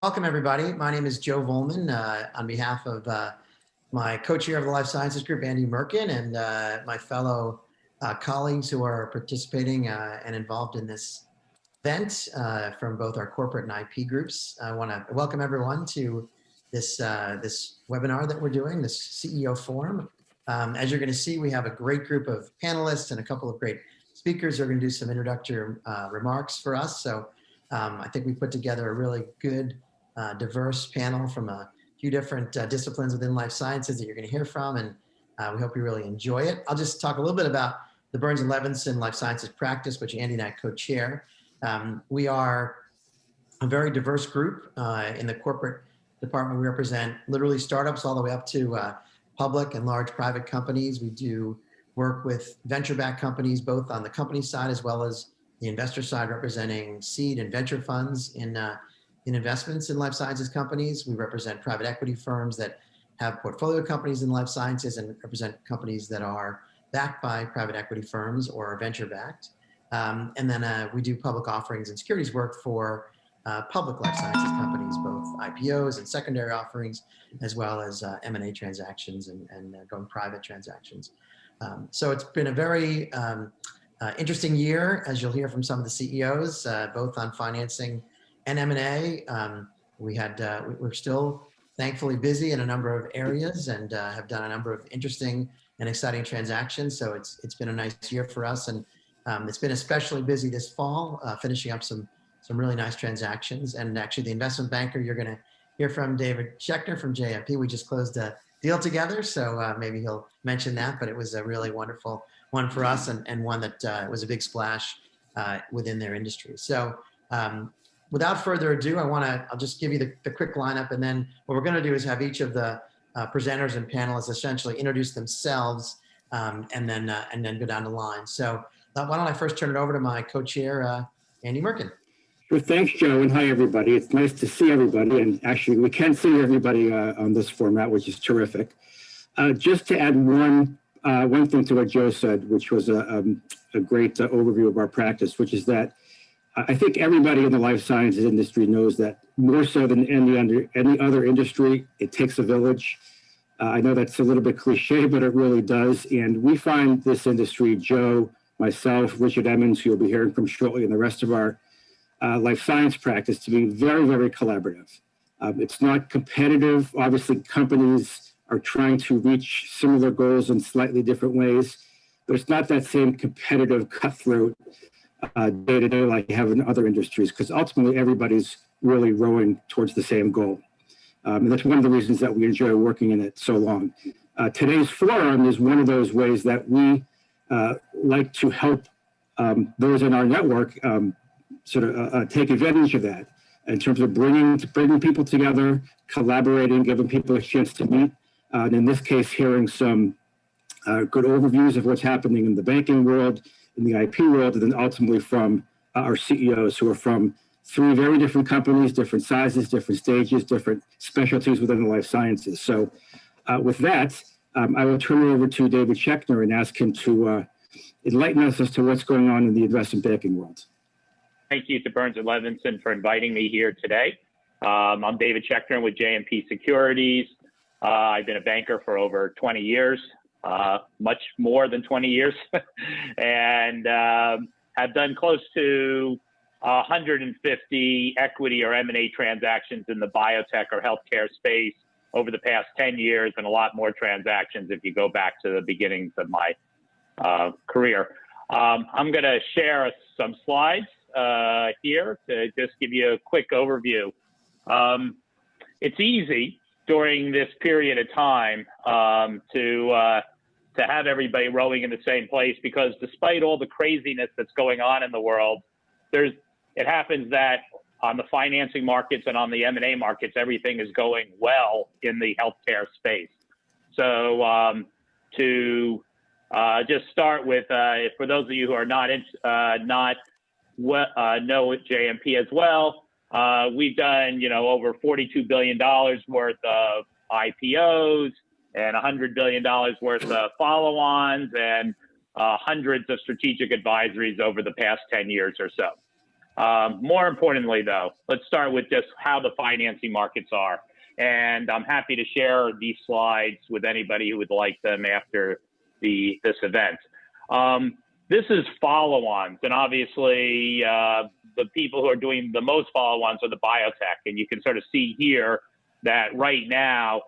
Welcome, everybody. My name is Joe Volman. On behalf of my co-chair of the Life Sciences Group, Andy Merkin, and my fellow colleagues who are participating and involved in this event from both our corporate and IP groups, I want to welcome everyone to this webinar that we're doing, this CEO Forum. As you're going to see, we have a great group of panelists and a couple of great speakers who are going to do some introductory remarks for us. So I think we put together a really good diverse panel from a few different disciplines within life sciences that you're going to hear from, and we hope you really enjoy it. I'll just talk a little bit about the Burns & Levinson Life Sciences practice, which Andy and I co-chair. We are a very diverse group. In the corporate department, we represent literally startups all the way up to public and large private companies. We do work with venture-backed companies, both on the company side as well as the investor side, representing seed and venture funds in investments in life sciences companies. We represent private equity firms that have portfolio companies in life sciences and represent companies that are backed by private equity firms or venture backed. And then we do public offerings and securities work for public life sciences companies, both IPOs and secondary offerings, as well as M&A transactions and going private transactions. So it's been a very interesting year, as you'll hear from some of the CEOs, both on financing and M&A. We're still thankfully busy in a number of areas and have done a number of interesting and exciting transactions. So it's been a nice year for us, and it's been especially busy this fall, finishing up some really nice transactions. And actually, the investment banker you're going to hear from, David Schechner from JMP, we just closed a deal together, so maybe he'll mention that. But it was a really wonderful one for us, and one that was a big splash within their industry. So without further ado, I'll just give you the quick lineup, and then what we're going to do is have each of the presenters and panelists essentially introduce themselves, and then go down the line. So why don't I first turn it over to my co-chair, Andy Merkin. Well, thanks, Joe, and hi, everybody. It's nice to see everybody, and actually we can see everybody on this format, which is terrific. Just to add one thing to what Joe said, which was a great overview of our practice, which is that I think everybody in the life sciences industry knows that more so than any other industry, it takes a village. I know that's a little bit cliche, but it really does. And we find this industry, Joe, myself, Richard Emmons, who you'll be hearing from shortly, and the rest of our life science practice to be very, very collaborative. It's not competitive. Obviously, companies are trying to reach similar goals in slightly different ways, but it's not that same competitive cutthroat day to day like you have in other industries, because ultimately everybody's really rowing towards the same goal. And that's one of the reasons that we enjoy working in it so long. Today's forum is one of those ways that we like to help those in our network take advantage of that in terms of bringing people together, collaborating, giving people a chance to meet. And in this case, hearing some good overviews of what's happening in the banking world, in the IP world, and then ultimately from our CEOs who are from three very different companies, different sizes, different stages, different specialties within the life sciences. So with that, I will turn it over to David Schechner and ask him to enlighten us as to what's going on in the investment banking world. Thank you to Burns & Levinson for inviting me here today. I'm David Schechner with JMP Securities. I've been a banker for over 20 years. Much more than 20 years, and have done close to 150 equity or M&A transactions in the biotech or healthcare space over the past 10 years, and a lot more transactions if you go back to the beginnings of my career. I'm going to share some slides here to just give you a quick overview. It's easy during this period of time to have everybody rowing in the same place, because despite all the craziness that's going on in the world, it happens that on the financing markets and on the M&A markets, everything is going well in the healthcare space. So to just start with, for those of you who are know JMP as well, we've done over $42 billion worth of IPOs and $100 billion worth of follow-ons and hundreds of strategic advisories over the past 10 years or so. More importantly, though, let's start with just how the financing markets are. And I'm happy to share these slides with anybody who would like them after this event. This is follow-ons, and obviously the people who are doing the most follow-ons are the biotech. And you can sort of see here that right now,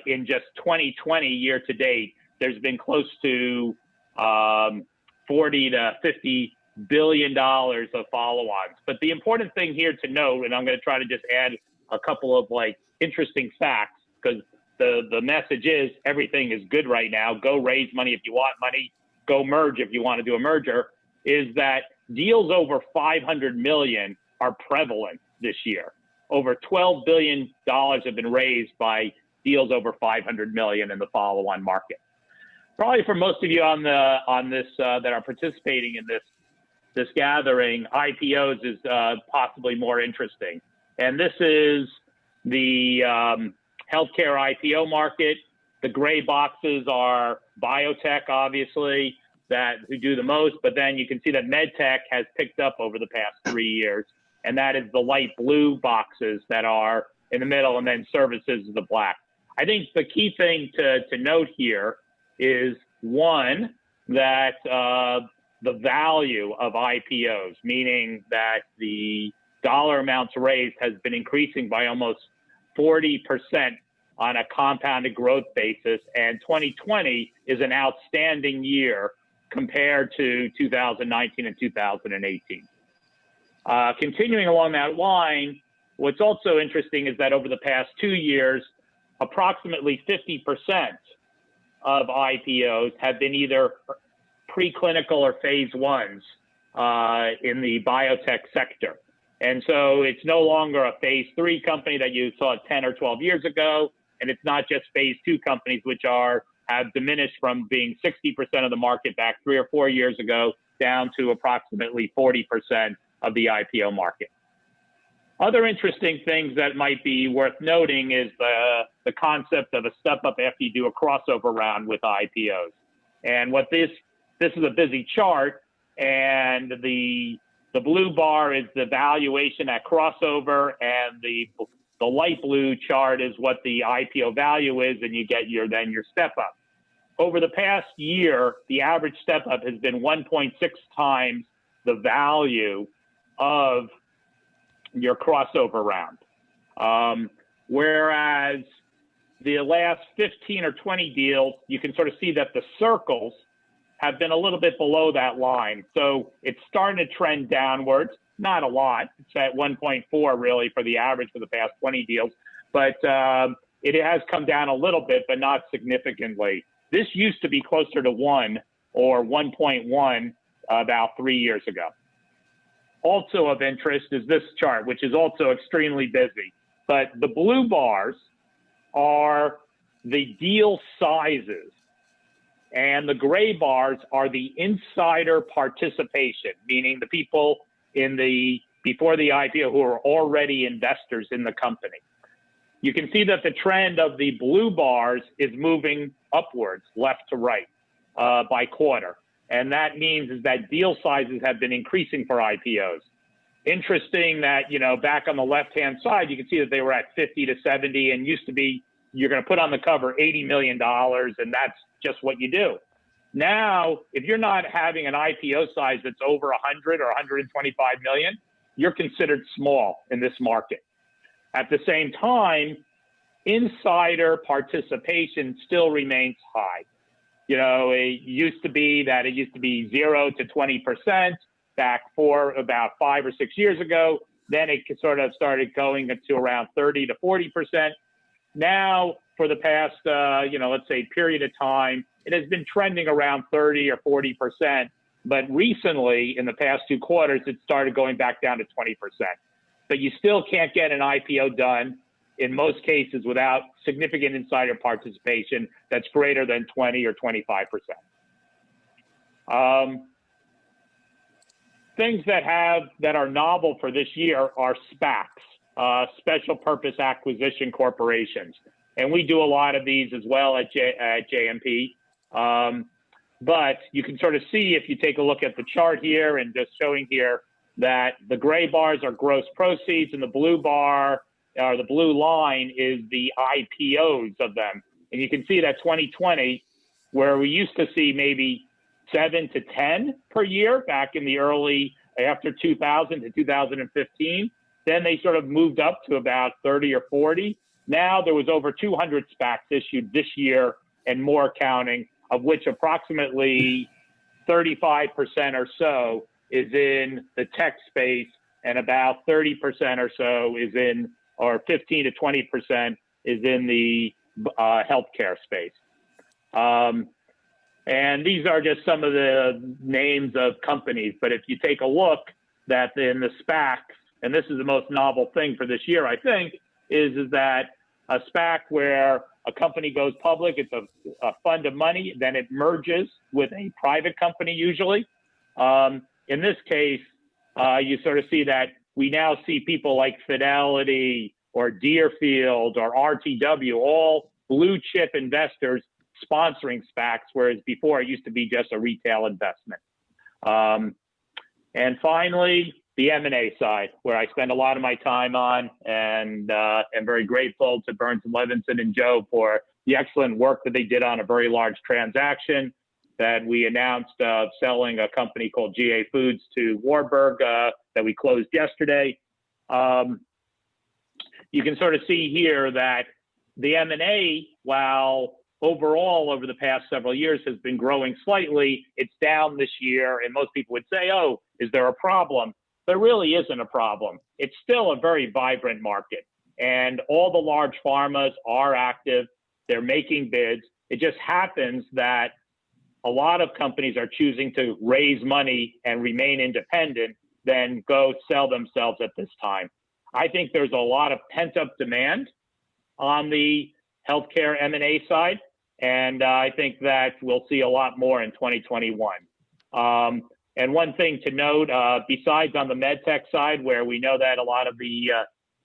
in just 2020 year to date, there's been close to 40 to 50 billion dollars of follow-ons. But the important thing here to note, and I'm going to try to just add a couple of interesting facts, because the message is everything is good right now. Go raise money if you want money. Go merge if you want to do a merger. Is that deals over 500 million are prevalent this year. Over $12 billion have been raised by deals over 500 million in the follow-on market. Probably for most of you on this that are participating in this gathering, IPOs is possibly more interesting. And this is the healthcare IPO market. The gray boxes are biotech, obviously, who do the most. But then you can see that medtech has picked up over the past 3 years. And that is the light blue boxes that are in the middle, and then services is the black. I think the key thing to note here is, one, that the value of IPOs, meaning that the dollar amounts raised has been increasing by almost 40% on a compounded growth basis. And 2020 is an outstanding year compared to 2019 and 2018. Continuing along that line, what's also interesting is that over the past 2 years, approximately 50% of IPOs have been either preclinical or phase ones in the biotech sector. And so it's no longer a phase 3 company that you saw 10 or 12 years ago. And it's not just phase 2 companies, which have diminished from being 60% of the market back 3 or 4 years ago down to approximately 40% of the IPO market. Other interesting things that might be worth noting is the concept of a step up after you do a crossover round with IPOs. And what this is a busy chart, and the blue bar is the valuation at crossover, and the light blue chart is what the IPO value is, and you get then your step up. Over the past year, the average step up has been 1.6 times the value of your crossover round. Whereas the last 15 or 20 deals, you can sort of see that the circles have been a little bit below that line. So it's starting to trend downwards, not a lot. It's at 1.4 really for the average for the past 20 deals, but it has come down a little bit, but not significantly. This used to be closer to 1 or 1.1 about 3 years ago. Also of interest is this chart, which is also extremely busy. But the blue bars are the deal sizes, and the gray bars are the insider participation, meaning the people before the IPO who are already investors in the company. You can see that the trend of the blue bars is moving upwards, left to right, by quarter. And that means is that deal sizes have been increasing for IPOs. Interesting that, back on the left-hand side, you can see that they were at 50 to 70 and used to be, you're going to put on the cover $80 million, and that's just what you do. Now, if you're not having an IPO size that's over 100 or 125 million, you're considered small in this market. At the same time, insider participation still remains high. It used to be 0 to 20% back for about 5 or 6 years ago. Then it sort of started going to around 30 to 40%. Now, for the past, let's say period of time, it has been trending around 30 or 40%. But recently, in the past 2 quarters, it started going back down to 20%. But you still can't get an IPO done in most cases without significant insider participation that's greater than 20 or 25%. Things that are novel for this year are SPACs, special purpose acquisition corporations. And we do a lot of these as well at JMP. But you can sort of see, if you take a look at the chart here and just showing here, that the gray bars are gross proceeds and the blue bar, or the blue line, is the IPOs of them. And you can see that 2020, where we used to see maybe 7 to 10 per year back in the early, after 2000 to 2015, then they sort of moved up to about 30 or 40. Now there was over 200 SPACs issued this year and more counting, of which approximately 35% or so is in the tech space, and about 30% or so is in, or 15 to 20% is in the healthcare space. And these are just some of the names of companies. But if you take a look, that in the SPACs, and this is the most novel thing for this year, I think, is that a SPAC where a company goes public, it's a fund of money, then it merges with a private company usually. In this case, you sort of see that we now see people like Fidelity or Deerfield or RTW, all blue chip investors sponsoring SPACs, whereas before it used to be just a retail investment. And finally, the M&A side, where I spend a lot of my time on, and am very grateful to Burns & Levinson and Joe for the excellent work that they did on a very large transaction that we announced, selling a company called GA Foods to Warburg that we closed yesterday. You can sort of see here that the M&A, while overall over the past several years has been growing slightly, it's down this year, and most people would say, oh, is there a problem? There really isn't a problem. It's still a very vibrant market, and all the large pharmas are active. They're making bids. It just happens that a lot of companies are choosing to raise money and remain independent than go sell themselves at this time. I think there's a lot of pent-up demand on the healthcare M&A side, and I think that we'll see a lot more in 2021. And one thing to note, besides on the medtech side, where we know that a lot of the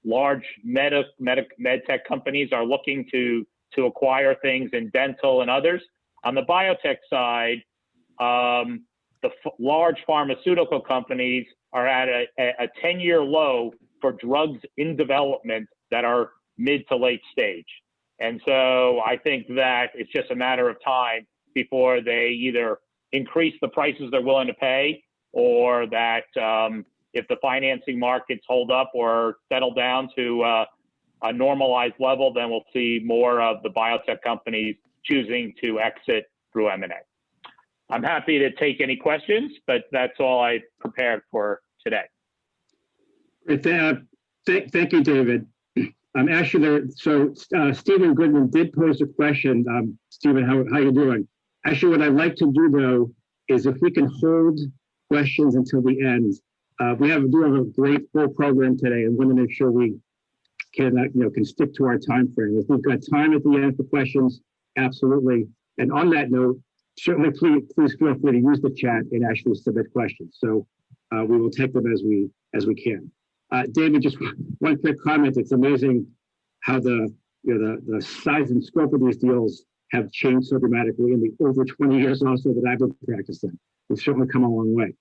large medtech companies are looking to acquire things in dental and others, on the biotech side, the large pharmaceutical companies are at a 10-year low for drugs in development that are mid to late stage. And so I think that it's just a matter of time before they either increase the prices they're willing to pay, or that if the financing markets hold up or settle down to a normalized level, then we'll see more of the biotech companies choosing to exit through M&A. I'm happy to take any questions, but that's all I prepared for today. Thank you, David. Actually, Stephen Goodman did pose a question. Stephen, how you doing? Actually, what I'd like to do, though, is if we can hold questions until the end. We do have a great full program today, and want to make sure we can stick to our time frame. If we've got time at the end for questions, absolutely. And on that note, certainly please feel free to use the chat and actually submit questions. So we will take them as we can. David, just one quick comment. It's amazing how the size and scope of these deals have changed so dramatically in the over 20 years also that I've been practicing. We've certainly come a long way.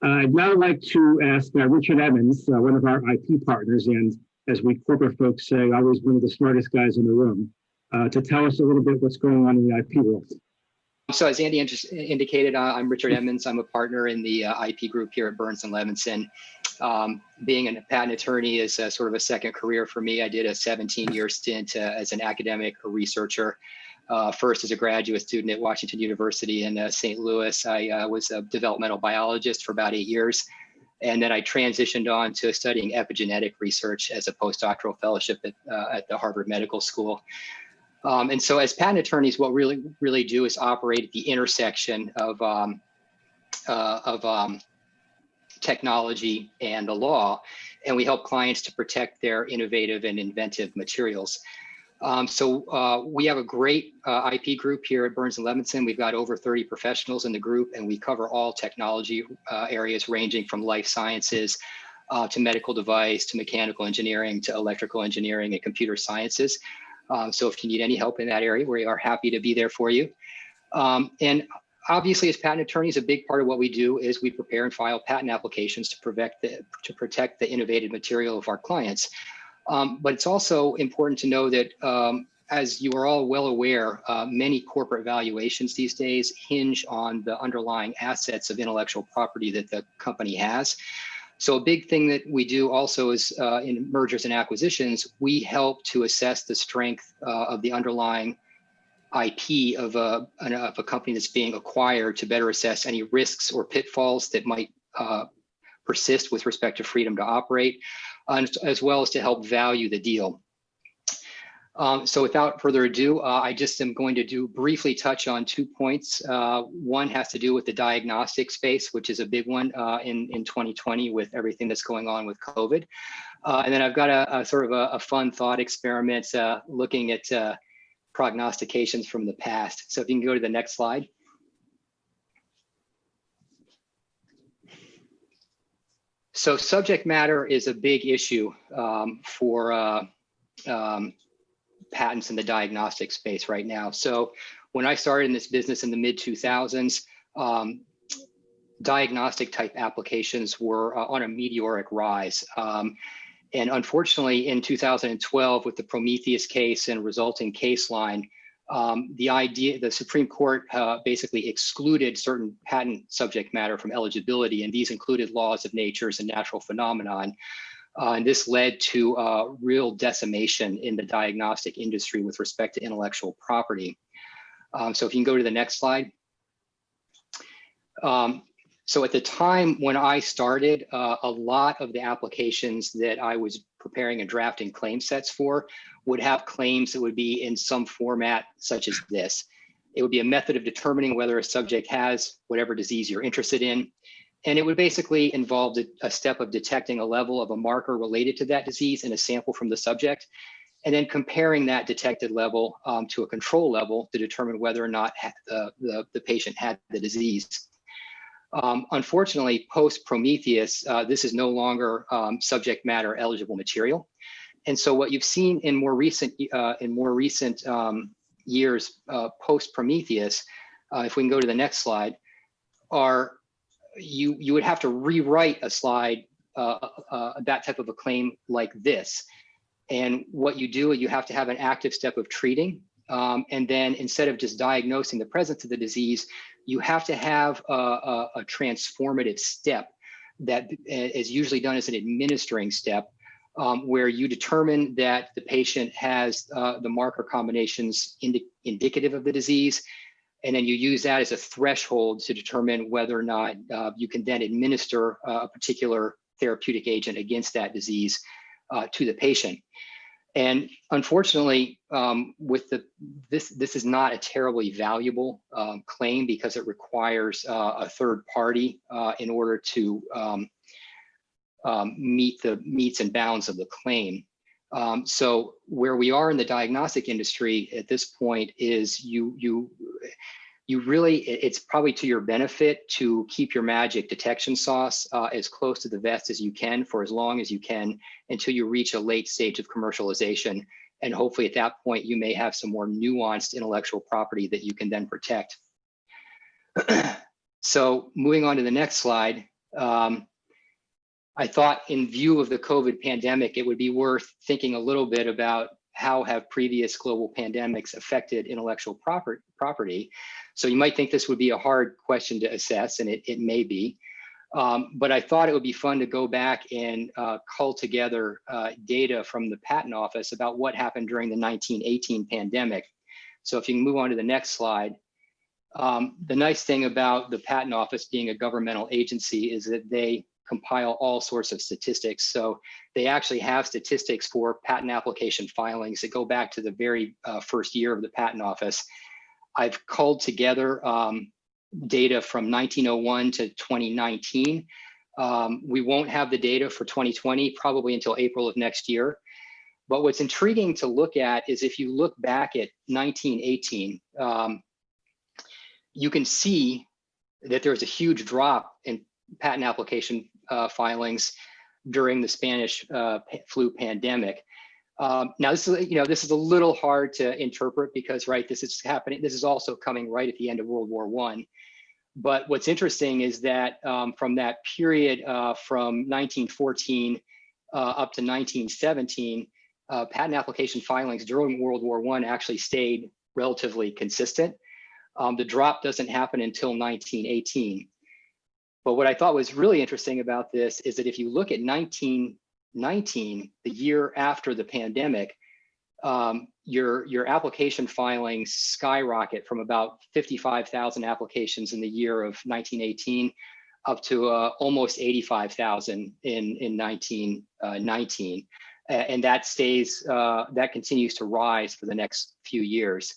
I'd now like to ask Richard Emmons, one of our IP partners, and as we corporate folks say, always one of the smartest guys in the room, to tell us a little bit what's going on in the IP world. So as Andy indicated, I'm Richard Emmons. I'm a partner in the IP group here at Burns & Levinson. Being a patent attorney is sort of a second career for me. I did a 17-year stint as an academic researcher. First as a graduate student at Washington University in St. Louis. I was a developmental biologist for about 8 years. And then I transitioned on to studying epigenetic research as a postdoctoral fellowship at the Harvard Medical School. And so as patent attorneys, what we really do is operate at the intersection of technology and the law, and we help clients to protect their innovative and inventive materials. So we have a great IP group here at Burns & Levinson. We've got over 30 professionals in the group, and we cover all technology areas ranging from life sciences to medical device, to mechanical engineering, to electrical engineering and computer sciences. So if you need any help in that area, we are happy to be there for you. And Obviously, as patent attorneys, a big part of what we do is we prepare and file patent applications to protect the innovative material of our clients. But it's also important to know that, as you are all well aware, many corporate valuations these days hinge on the underlying assets of intellectual property that the company has. So a big thing that we do also is in mergers and acquisitions, we help to assess the strength of the underlying IP of a company that's being acquired to better assess any risks or pitfalls that might persist with respect to freedom to operate, as well as to help value the deal. So without further ado, I just am going to briefly touch on 2 points. One has to do with the diagnostic space, which is a big one in 2020 with everything that's going on with COVID. And then I've got a sort of a fun thought experiment looking at prognostications from the past. So if you can go to the next slide. So subject matter is a big issue for patents in the diagnostic space right now. So when I started in this business in the mid 2000s, diagnostic type applications were on a meteoric rise. And unfortunately, in 2012, with the Prometheus case and resulting case line, the Supreme Court basically excluded certain patent subject matter from eligibility, and these included laws of natures and natural phenomenon. And this led to real decimation in the diagnostic industry with respect to intellectual property. So if you can go to the next slide. So at the time when I started, a lot of the applications that I was preparing and drafting claim sets for would have claims that would be in some format such as this. It would be a method of determining whether a subject has whatever disease you're interested in. And it would basically involve a step of detecting a level of a marker related to that disease in a sample from the subject, and then comparing that detected level to a control level to determine whether or not the patient had the disease. Unfortunately, post-Prometheus, this is no longer subject matter eligible material. And so what you've seen in more recent years post-Prometheus, if we can go to the next slide, are you would have to rewrite a slide, that type of a claim like this. And what you do, you have to have an active step of treating. And then instead of just diagnosing the presence of the disease, you have to have a transformative step that is usually done as an administering step, where you determine that the patient has the marker combinations indicative of the disease. And then you use that as a threshold to determine whether or not you can then administer a particular therapeutic agent against that disease to the patient. And unfortunately, this is not a terribly valuable claim because it requires a third party in order to meet the metes and bounds of the claim. So where we are in the diagnostic industry at this point is you really, it's probably to your benefit to keep your magic detection sauce as close to the vest as you can for as long as you can until you reach a late stage of commercialization. And hopefully at that point, you may have some more nuanced intellectual property that you can then protect. So moving on to the next slide, I thought in view of the COVID pandemic, it would be worth thinking a little bit about how have previous global pandemics affected intellectual property. So you might think this would be a hard question to assess, and it may be. But I thought it would be fun to go back and cull together data from the Patent Office about what happened during the 1918 pandemic. So if you can move on to the next slide. The nice thing about the Patent Office being a governmental agency is that they compile all sorts of statistics. So they actually have statistics for patent application filings that go back to the very first year of the Patent Office. I've culled together data from 1901 to 2019. We won't have the data for 2020 probably until April of next year. But what's intriguing to look at is if you look back at 1918, you can see that there's a huge drop in patent application filings during the Spanish flu pandemic. Now this is a little hard to interpret because this is happening. This is also coming right at the end of World War I. But what's interesting is that from that period from 1914 up to 1917, patent application filings during World War I actually stayed relatively consistent. The drop doesn't happen until 1918. But what I thought was really interesting about this is that if you look at 1919, the year after the pandemic, your application filings skyrocket from about 55,000 applications in the year of 1918 up to almost 85,000 in 1919. And that continues to rise for the next few years.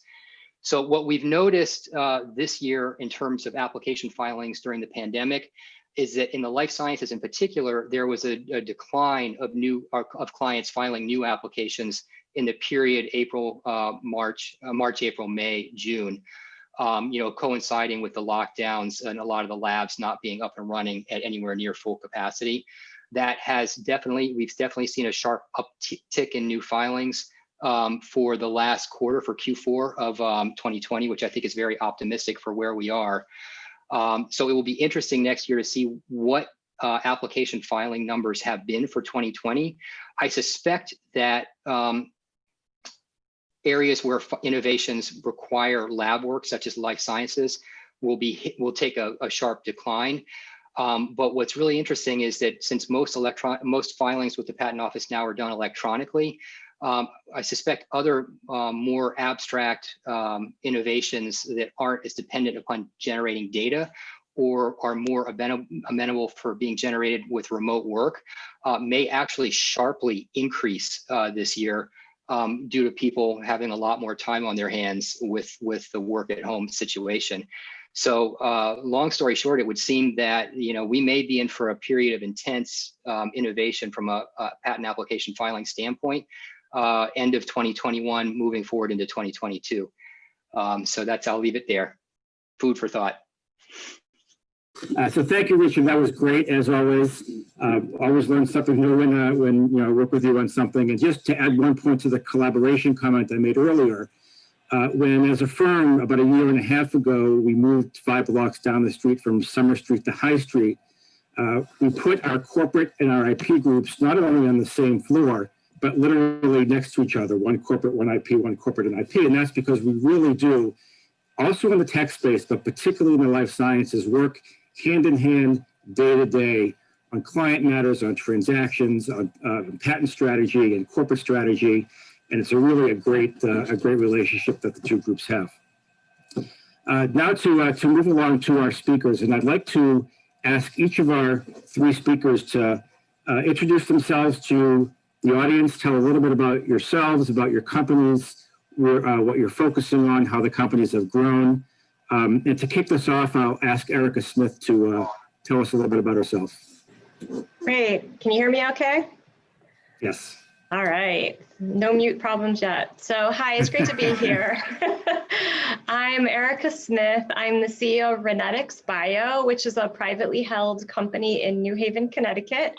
So what we've noticed this year in terms of application filings during the pandemic is that in the life sciences in particular, there was a decline of clients filing new applications in the period March, April, May, June, coinciding with the lockdowns and a lot of the labs not being up and running at anywhere near full capacity. We've definitely seen a sharp uptick in new filings for the last quarter, for Q4 of 2020, which I think is very optimistic for where we are. So it will be interesting next year to see what application filing numbers have been for 2020. I suspect that areas where innovations require lab work, such as life sciences, will take a sharp decline. But what's really interesting is that since most filings with the Patent Office now are done electronically, I suspect other more abstract innovations that aren't as dependent upon generating data or are more amenable for being generated with remote work may actually sharply increase this year due to people having a lot more time on their hands with the work at home situation. So long story short, it would seem that we may be in for a period of intense innovation from a patent application filing standpoint, end of 2021, moving forward into 2022. So I'll leave it there. Food for thought. So thank you, Richard. That was great, as always. Always learn something new when I work with you on something. And just to add one point to the collaboration comment I made earlier, when as a firm about a year and a half ago, we moved 5 blocks down the street from Summer Street to High Street, we put our corporate and our IP groups not only on the same floor, but literally next to each other, one corporate, one IP, one corporate and IP. And that's because we really do, also in the tech space, but particularly in the life sciences, work hand in hand, day to day, on client matters, on transactions, on patent strategy and corporate strategy. And it's really a great relationship that the two groups have. Now to move along to our speakers, and I'd like to ask each of our 3 speakers to introduce themselves to the audience, tell a little bit about yourselves, about your companies, what you're focusing on, how the companies have grown. And to kick this off, I'll ask Erika Smith to tell us a little bit about herself. Great. Can you hear me okay? Yes. All right. No mute problems yet. So hi, it's great to be here. I'm Erika Smith. I'm the CEO of Renetics Bio, which is a privately held company in New Haven, Connecticut.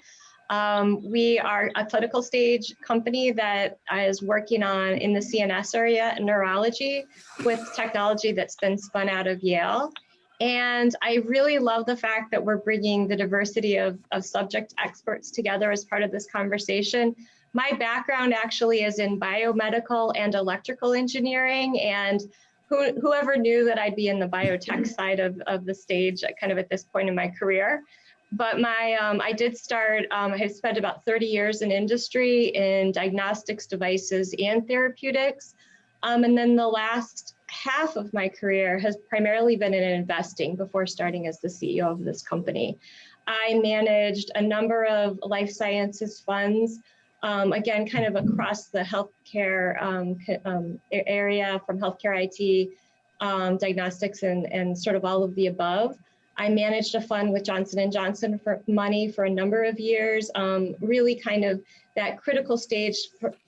We are a clinical stage company that is working on in the CNS area and neurology with technology that's been spun out of Yale. And I really love the fact that we're bringing the diversity of subject experts together as part of this conversation. My background actually is in biomedical and electrical engineering, and whoever knew that I'd be in the biotech side of the stage kind of at this point in my career. But I did start, I have spent about 30 years in industry in diagnostics, devices, and therapeutics. And then the last half of my career has primarily been in investing before starting as the CEO of this company. I managed a number of life sciences funds, again, kind of across the healthcare area, from healthcare IT, diagnostics, and sort of all of the above. I managed a fund with Johnson & Johnson for money for a number of years, really kind of that critical stage,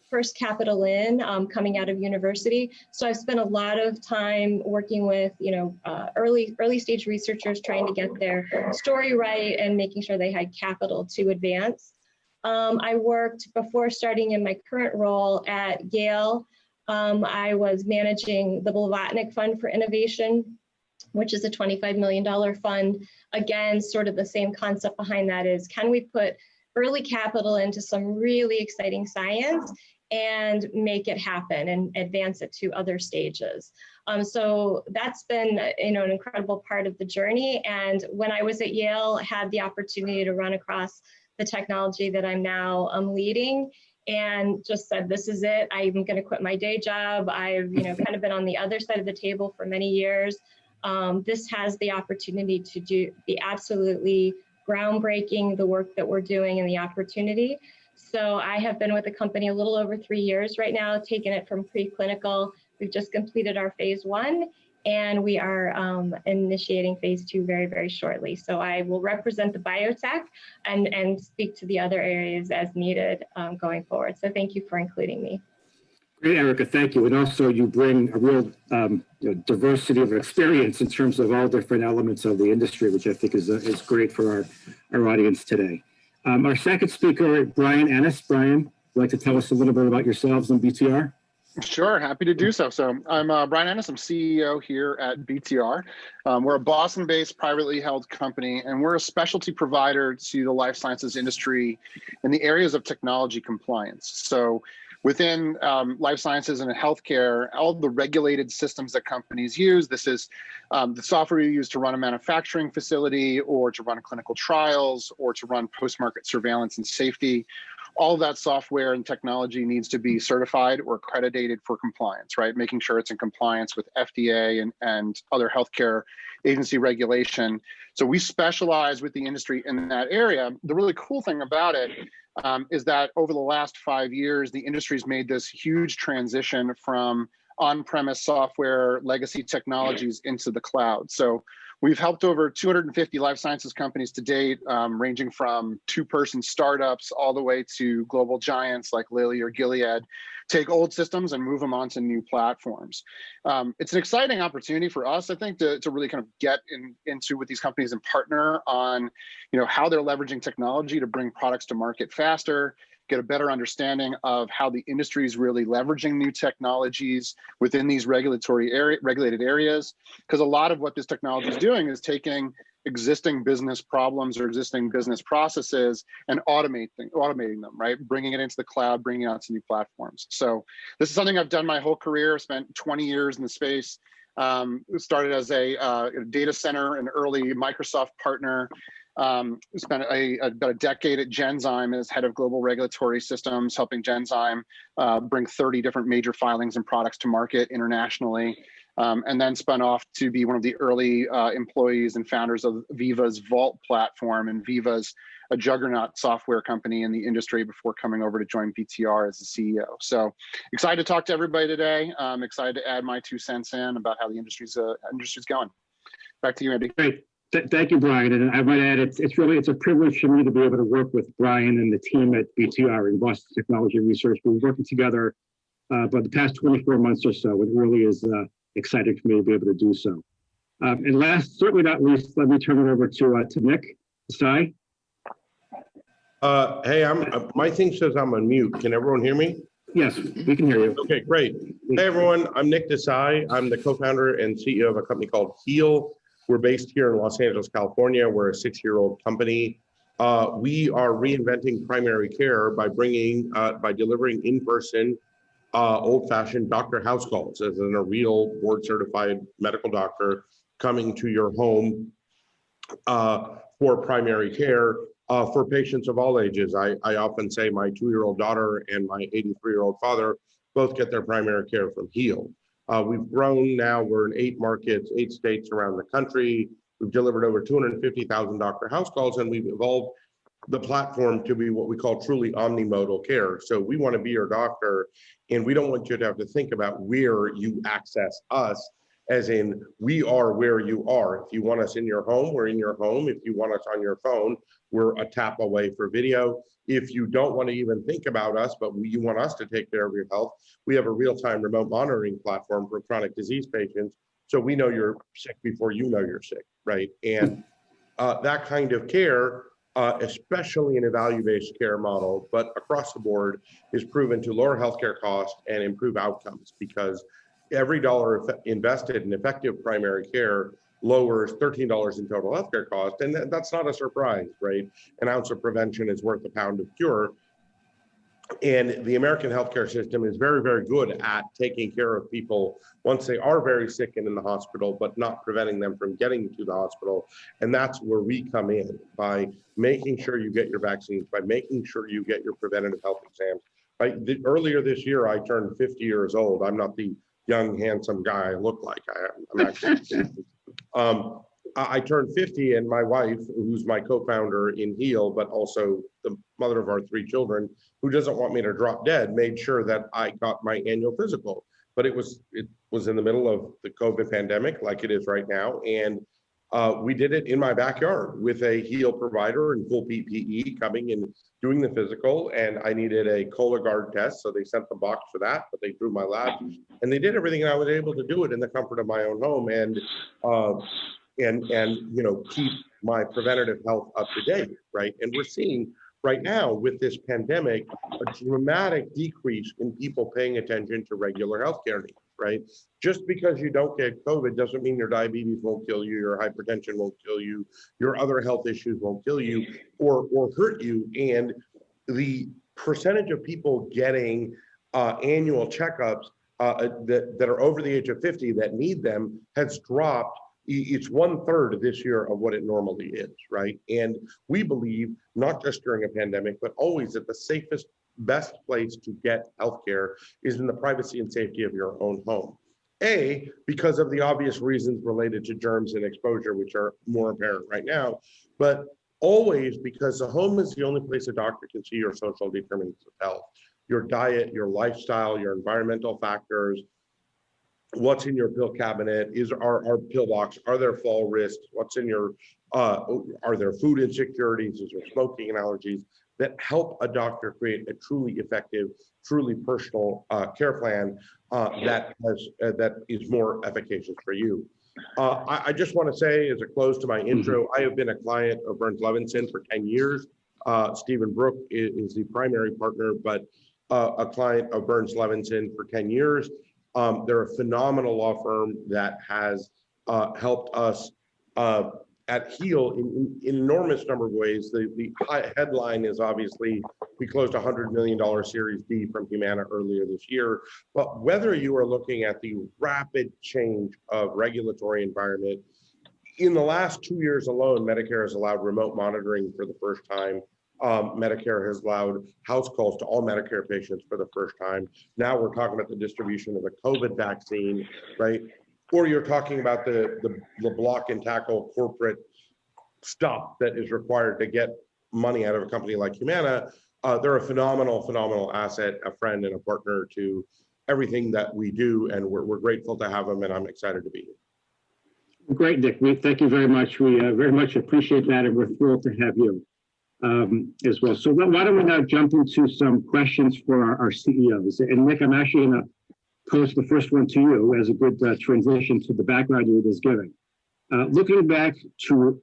first capital in, coming out of university. So I've spent a lot of time working with, early stage researchers trying to get their story right and making sure they had capital to advance. I worked before starting in my current role at Yale. I was managing the Blavatnik Fund for Innovation which is a $25 million fund. Again, sort of the same concept behind that is, can we put early capital into some really exciting science and make it happen and advance it to other stages? So that's been, an incredible part of the journey. And when I was at Yale, I had the opportunity to run across the technology that I'm now leading, and just said, this is it. I'm going to quit my day job. I've, kind of been on the other side of the table for many years. This has the opportunity to be absolutely groundbreaking, the work that we're doing and the opportunity. So I have been with the company a little over 3 years right now, taking it from preclinical. We've just completed our phase 1, and we are initiating phase 2 very, very shortly. So I will represent the biotech and speak to the other areas as needed going forward. So thank you for including me. Great, Erika, thank you. And also you bring a real diversity of experience in terms of all different elements of the industry, which I think is great for our audience today. Our second speaker, Brian Ennis. Brian, would you like to tell us a little bit about yourselves and BTR? Sure, happy to do so. So I'm Brian Ennis. I'm CEO here at BTR. We're a Boston-based privately held company, and we're a specialty provider to the life sciences industry in the areas of technology compliance. So within life sciences and healthcare, all the regulated systems that companies use, this is the software you use to run a manufacturing facility or to run clinical trials or to run post-market surveillance and safety. All of that software and technology needs to be certified or accredited for compliance, right? Making sure it's in compliance with FDA and other healthcare agency regulation. So we specialize with the industry in that area. The really cool thing about it is that over the last 5 years, the industry's made this huge transition from on-premise software legacy technologies into the cloud. So we've helped over 250 life sciences companies to date, ranging from 2-person startups all the way to global giants like Lilly or Gilead, take old systems and move them onto new platforms. It's an exciting opportunity for us, I think, to really kind of get into with these companies and partner on, how they're leveraging technology to bring products to market faster, get a better understanding of how the industry is really leveraging new technologies within these regulated areas. Because a lot of what this technology is doing is taking existing business problems or existing business processes and automating them, right? Bringing it into the cloud, bringing it out to new platforms. So this is something I've done my whole career, spent 20 years in the space. Started as a data center, an early Microsoft partner. Spent about a decade at Genzyme as head of global regulatory systems, helping Genzyme bring 30 different major filings and products to market internationally. And then spun off to be one of the early employees and founders of Veeva's Vault platform. And Veeva's a juggernaut software company in the industry before coming over to join BTR as the CEO. So excited to talk to everybody today. Excited to add my 2 cents in about how the industry's going. Back to you, Andy. Great. Thank you, Brian. And I might add, it's a privilege for me to be able to work with Brian and the team at BTR in Boston Technology Research. We're working together for the past 24 months or so. It really is exciting for me to be able to do so. And last, certainly not least, let me turn it over to Nick Desai. Hey, my thing says I'm on mute. Can everyone hear me? Yes, we can hear you. Okay, great. Hey, everyone. I'm Nick Desai. I'm the co-founder and CEO of a company called Heal. We're based here in Los Angeles, California. We're a 6-year-old company. We are reinventing primary care by delivering in-person, old-fashioned doctor house calls, as in a real board-certified medical doctor coming to your home for primary care for patients of all ages. I often say my 2-year-old daughter and my 83-year-old father both get their primary care from Heal. We've grown now, we're in 8 markets, 8 states around the country. We've delivered over 250,000 doctor house calls, and we've evolved the platform to be what we call truly omnimodal care. So we want to be your doctor, and we don't want you to have to think about where you access us, as in we are where you are. If you want us in your home, we're in your home. If you want us on your phone, we're a tap away for video. If you don't want to even think about us, but you want us to take care of your health, we have a real-time remote monitoring platform for chronic disease patients. So we know you're sick before you know you're sick, right? And that kind of care, especially in a value-based care model, but across the board, is proven to lower healthcare costs and improve outcomes, because every dollar invested in effective primary care lowers $13 in total healthcare cost. And that's not a surprise, right? An ounce of prevention is worth a pound of cure. And the American healthcare system is very, very good at taking care of people once they are very sick and in the hospital, but not preventing them from getting to the hospital. And that's where we come in, by making sure you get your vaccines, by making sure you get your preventative health exams. Earlier this year, I turned 50 years old. I'm not the young, handsome guy I look like. I'm actually, I turned 50, and my wife, who's my co-founder in HEAL, but also the mother of our 3 children, who doesn't want me to drop dead, made sure that I got my annual physical. But it was in the middle of the COVID pandemic, like it is right now, and we did it in my backyard with a HEAL provider in full PPE, coming and doing the physical. And I needed a Cologuard test, so they sent the box for that, but they drew my lab, and they did everything, and I was able to do it in the comfort of my own home, and keep my preventative health up to date, right? And we're seeing right now with this pandemic a dramatic decrease in people paying attention to regular healthcare needs, right? Just because you don't get COVID doesn't mean your diabetes won't kill you, your hypertension won't kill you, your other health issues won't kill you or hurt you. And the percentage of people getting annual checkups that are over the age of 50 that need them has dropped. It's 1/3 this year of what it normally is, right? And we believe, not just during a pandemic, but always, that the safest, best place to get healthcare is in the privacy and safety of your own home. A, because of the obvious reasons related to germs and exposure, which are more apparent right now, but always because the home is the only place a doctor can see your social determinants of health, your diet, your lifestyle, your environmental factors, what's in your pill cabinet, our pill box, are there fall risks, what's in your, are there food insecurities, is there smoking and allergies, that help a doctor create a truly effective, truly personal care plan that is more efficacious for you. I just want to say, as a close to my intro, I have been a client of Burns Levinson for 10 years. Stephen Brook is the primary partner, but a client of Burns Levinson for 10 years. They're a phenomenal law firm that has helped us at HEAL in enormous number of ways. The high headline is obviously we closed a $100 million Series D from Humana earlier this year. But whether you are looking at the rapid change of regulatory environment, in the last 2 years alone, Medicare has allowed remote monitoring for the first time. Medicare has allowed house calls to all Medicare patients for the first time. Now we're talking about the distribution of a COVID vaccine, right? Or you're talking about the block and tackle corporate stuff that is required to get money out of a company like Humana. They're a phenomenal asset, a friend and a partner to everything that we do, and we're grateful to have them, and I'm excited to be here. Great, Nick. Thank you very much. We very much appreciate that, and we're thrilled to have you as well. So why don't we now jump into some questions for our CEOs? And Nick, I'm actually going to pose the first one to you as a good transition to the background you were just giving. Looking back to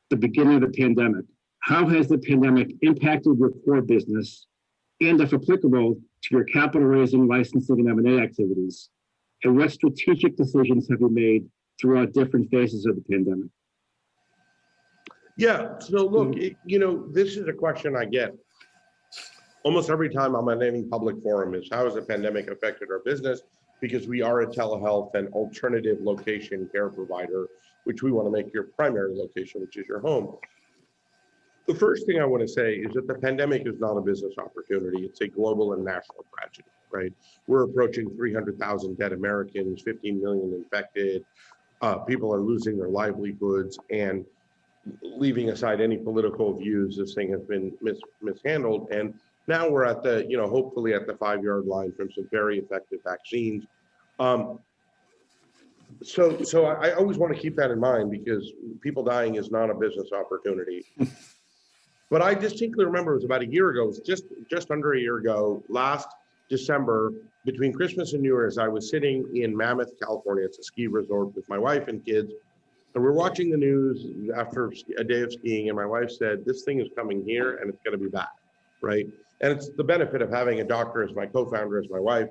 the beginning of the pandemic, how has the pandemic impacted your core business, and if applicable, to your capital raising, licensing, and M&A activities? And what strategic decisions have you made throughout different phases of the pandemic? Yeah, so look, this is a question I get almost every time I'm on any public forum, is how has the pandemic affected our business? Because we are a telehealth and alternative location care provider, which we want to make your primary location, which is your home. The first thing I want to say is that the pandemic is not a business opportunity. It's a global and national tragedy, right? We're approaching 300,000 dead Americans, 15 million infected. People are losing their livelihoods, and leaving aside any political views, this thing has been mishandled. And now we're at the, hopefully at the 5-yard line from some very effective vaccines. So I always want to keep that in mind, because people dying is not a business opportunity. But I distinctly remember it was about a year ago, it was just under a year ago, last December, between Christmas and New Year's, I was sitting in Mammoth, California. It's a ski resort with my wife and kids. And we're watching the news after a day of skiing, and my wife said, this thing is coming here and it's going to be back, right? And it's the benefit of having a doctor as my co-founder, as my wife.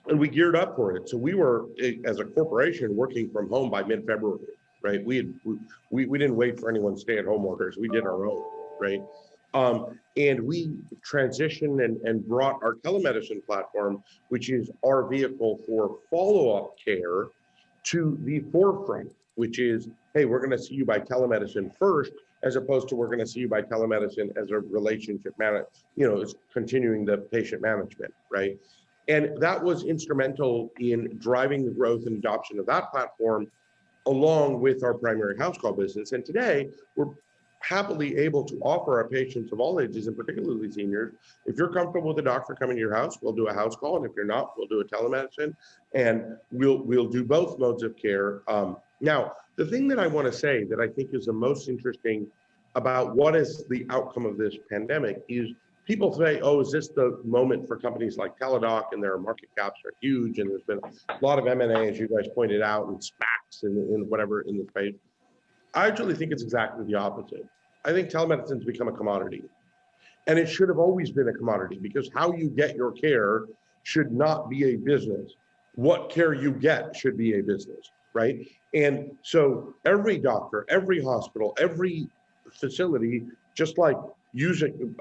and we geared up for it. So we were, as a corporation, working from home by mid-February, right? We didn't wait for anyone's stay-at-home orders. We did our own, right? And we transitioned and brought our telemedicine platform, which is our vehicle for follow-up care, to the forefront, which is, hey, we're going to see you by telemedicine first, as opposed to we're going to see you by telemedicine as a relationship manager, it's continuing the patient management, right? And that was instrumental in driving the growth and adoption of that platform, along with our primary house call business. And today, we're happily able to offer our patients of all ages, and particularly seniors, if you're comfortable with a doctor coming to your house, we'll do a house call, and if you're not, we'll do a telemedicine, and we'll do both modes of care. Now, the thing that I want to say that I think is the most interesting about what is the outcome of this pandemic is people say, oh, is this the moment for companies like Teledoc, and their market caps are huge, and there's been a lot of M&A, as you guys pointed out, and SPACs and whatever in the space. I actually think it's exactly the opposite. I think telemedicine's become a commodity, and it should have always been a commodity, because how you get your care should not be a business. What care you get should be a business, right? And so every doctor, every hospital, every facility, just like using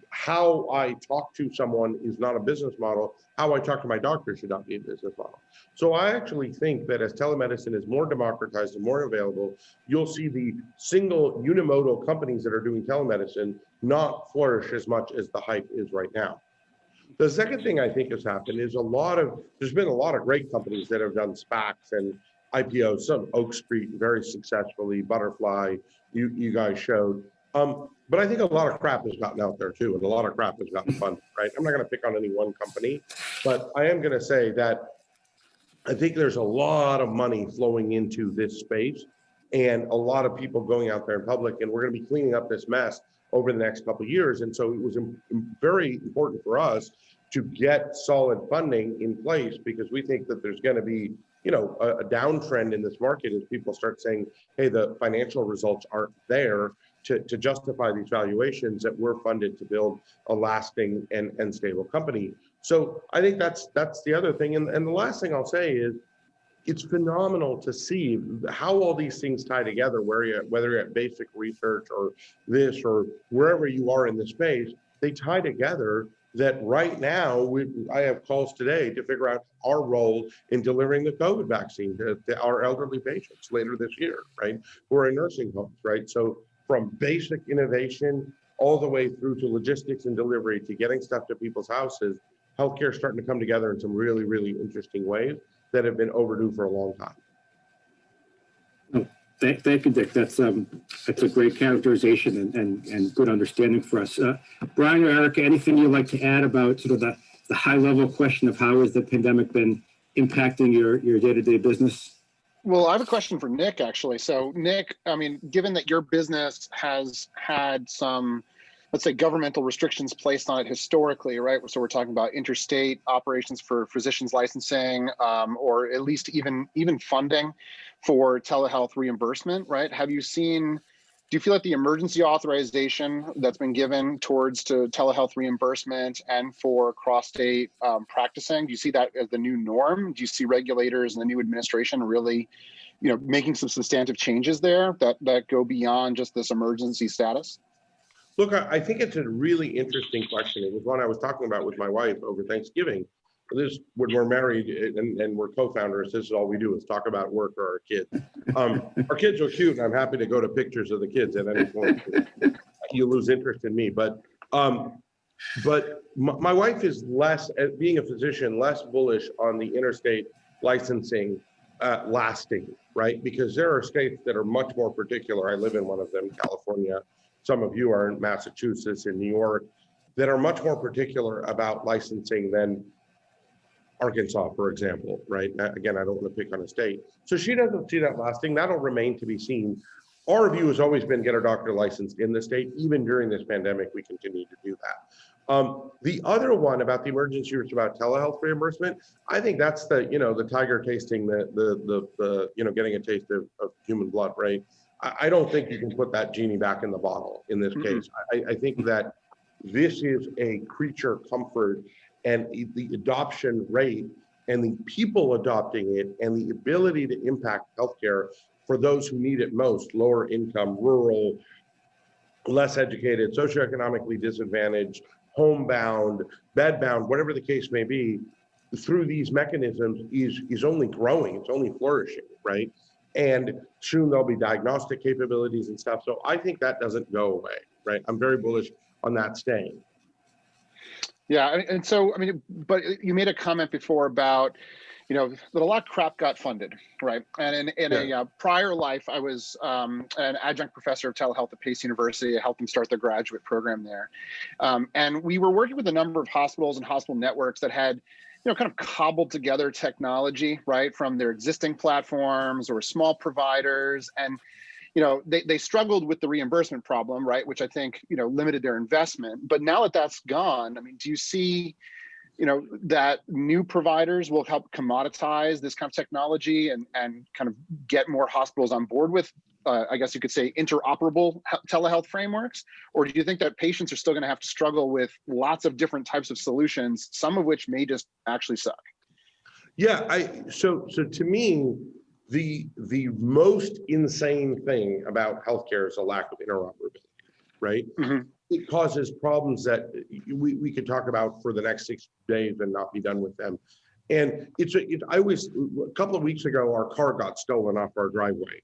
how I talk to someone is not a business model, how I talk to my doctor should not be a business model. So I actually think that as telemedicine is more democratized and more available, you'll see the single unimodal companies that are doing telemedicine not flourish as much as the hype is right now. The second thing I think has happened is there's been a lot of great companies that have done SPACs and IPOs, some Oak Street very successfully, Butterfly, you guys showed. But I think a lot of crap has gotten out there too, and a lot of crap has gotten funded, right? I'm not going to pick on any one company, but I am going to say that I think there's a lot of money flowing into this space, and a lot of people going out there in public, and we're going to be cleaning up this mess over the next couple of years. And so it was very important for us to get solid funding in place, because we think that there's going to be a downtrend in this market as people start saying, hey, the financial results aren't there to justify these valuations that we're funded to build a lasting and stable company. So I think that's the other thing. And the last thing I'll say is, it's phenomenal to see how all these things tie together, whether you're at basic research or this or wherever you are in the space, they tie together. That right now, I have calls today to figure out our role in delivering the COVID vaccine to our elderly patients later this year, right? Who are in nursing homes, right? So from basic innovation all the way through to logistics and delivery to getting stuff to people's houses, healthcare is starting to come together in some really, really interesting ways that have been overdue for a long time. Oh, thank you, Dick. That's a great characterization and good understanding for us. Brian or Erika, anything you'd like to add about sort of the high level question of how has the pandemic been impacting your day-to-day business? Well, I have a question for Nick, actually. So Nick, I mean, given that your business has had some, let's say, governmental restrictions placed on it historically, right? So we're talking about interstate operations for physicians licensing, or at least even funding for telehealth reimbursement, right? Do you feel like the emergency authorization that's been given towards to telehealth reimbursement and for cross-state practicing, do you see that as the new norm? Do you see regulators and the new administration really, making some substantive changes there that go beyond just this emergency status? Look, I think it's a really interesting question. It was one I was talking about with my wife over Thanksgiving. When we're married and we're co-founders, this is all we do is talk about work or our kids. Our kids are cute, and I'm happy to go to pictures of the kids at any point. You lose interest in me, but my wife is being a physician, less bullish on the interstate licensing lasting, right? Because there are states that are much more particular. I live in one of them, California. Some of you are in Massachusetts and New York, that are much more particular about licensing than Arkansas, for example, right? Again, I don't want to pick on a state. So she doesn't see that lasting. That'll remain to be seen. Our view has always been get our doctor licensed in the state. Even during this pandemic, we continue to do that. The other one about the emergency use about telehealth reimbursement, I think that's the tiger tasting the getting a taste of human blood, right? I don't think you can put that genie back in the bottle in this case. I think that this is a creature comfort, and the adoption rate and the people adopting it and the ability to impact healthcare for those who need it most, lower income, rural, less educated, socioeconomically disadvantaged, homebound, bedbound, whatever the case may be, through these mechanisms is only growing, it's only flourishing, right? And soon there'll be diagnostic capabilities and stuff. So I think that doesn't go away, right? I'm very bullish on that staying. Yeah, and so, I mean, but you made a comment before about, you know, that a lot of crap got funded, right? And in a prior life, I was an adjunct professor of telehealth at Pace University. I helped them start their graduate program there. And we were working with a number of hospitals and hospital networks that had, you know, kind of cobbled together technology, right, from their existing platforms or small providers. And, you know, they struggled with the reimbursement problem, right, which I think, you know, limited their investment. But now that that's gone, I mean, do you see, you know, that new providers will help commoditize this kind of technology and kind of get more hospitals on board with, I guess you could say, interoperable telehealth frameworks? Or do you think that patients are still going to have to struggle with lots of different types of solutions, some of which may just actually suck? Yeah, so to me, the most insane thing about healthcare is a lack of interoperability, right? Mm-hmm. It causes problems that we could talk about for the next 6 days and not be done with them. And a couple of weeks ago, our car got stolen off our driveway.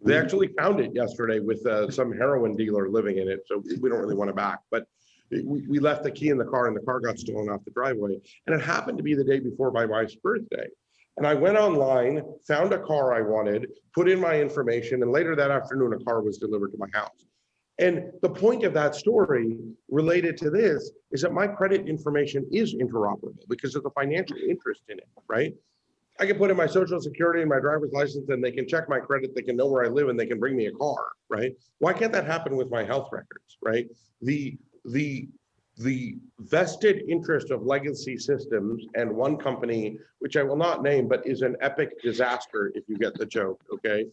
They actually found it yesterday with some heroin dealer living in it. So we don't really want it back, but we left the key in the car and the car got stolen off the driveway. And it happened to be the day before my wife's birthday. And I went online, found a car I wanted, put in my information, and later that afternoon, a car was delivered to my house. And the point of that story related to this is that my credit information is interoperable because of the financial interest in it, right? I can put in my social security and my driver's license and they can check my credit, they can know where I live and they can bring me a car, right? Why can't that happen with my health records, right? The vested interest of legacy systems and one company, which I will not name, but is an epic disaster if you get the joke, okay?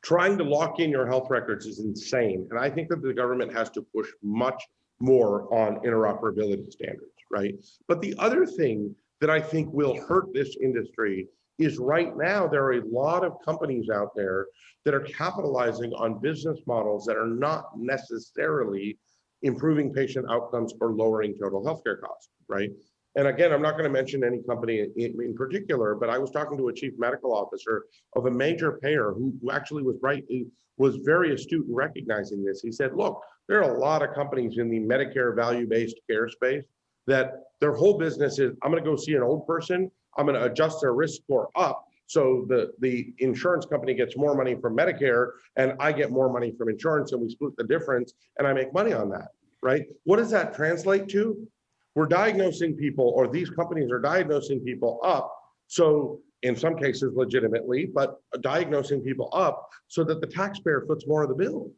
Trying to lock in your health records is insane. And I think that the government has to push much more on interoperability standards, right? But the other thing that I think will hurt this industry is right now, there are a lot of companies out there that are capitalizing on business models that are not necessarily improving patient outcomes or lowering total healthcare costs, right? And again, I'm not going to mention any company in particular, but I was talking to a chief medical officer of a major payer who actually was very astute in recognizing this. He said, look, there are a lot of companies in the Medicare value-based care space that their whole business is, I'm going to go see an old person, I'm going to adjust their risk score up so the insurance company gets more money from Medicare and I get more money from insurance and we split the difference and I make money on that, right? What does that translate to? We're diagnosing people, or these companies are diagnosing people up, so in some cases legitimately, but diagnosing people up so that the taxpayer foots more of the bill.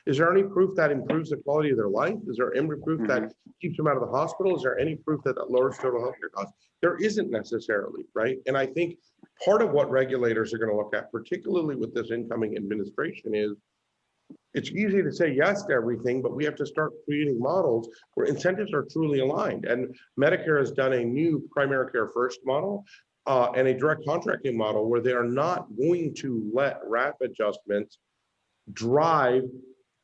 Is there any proof that improves the quality of their life? Is there any proof that keeps them out of the hospital? Is there any proof that lowers total healthcare costs? There isn't necessarily, right? And I think part of what regulators are going to look at, particularly with this incoming administration, is it's easy to say yes to everything, but we have to start creating models where incentives are truly aligned. And Medicare has done a new primary care first model and a direct contracting model where they are not going to let RAP adjustments drive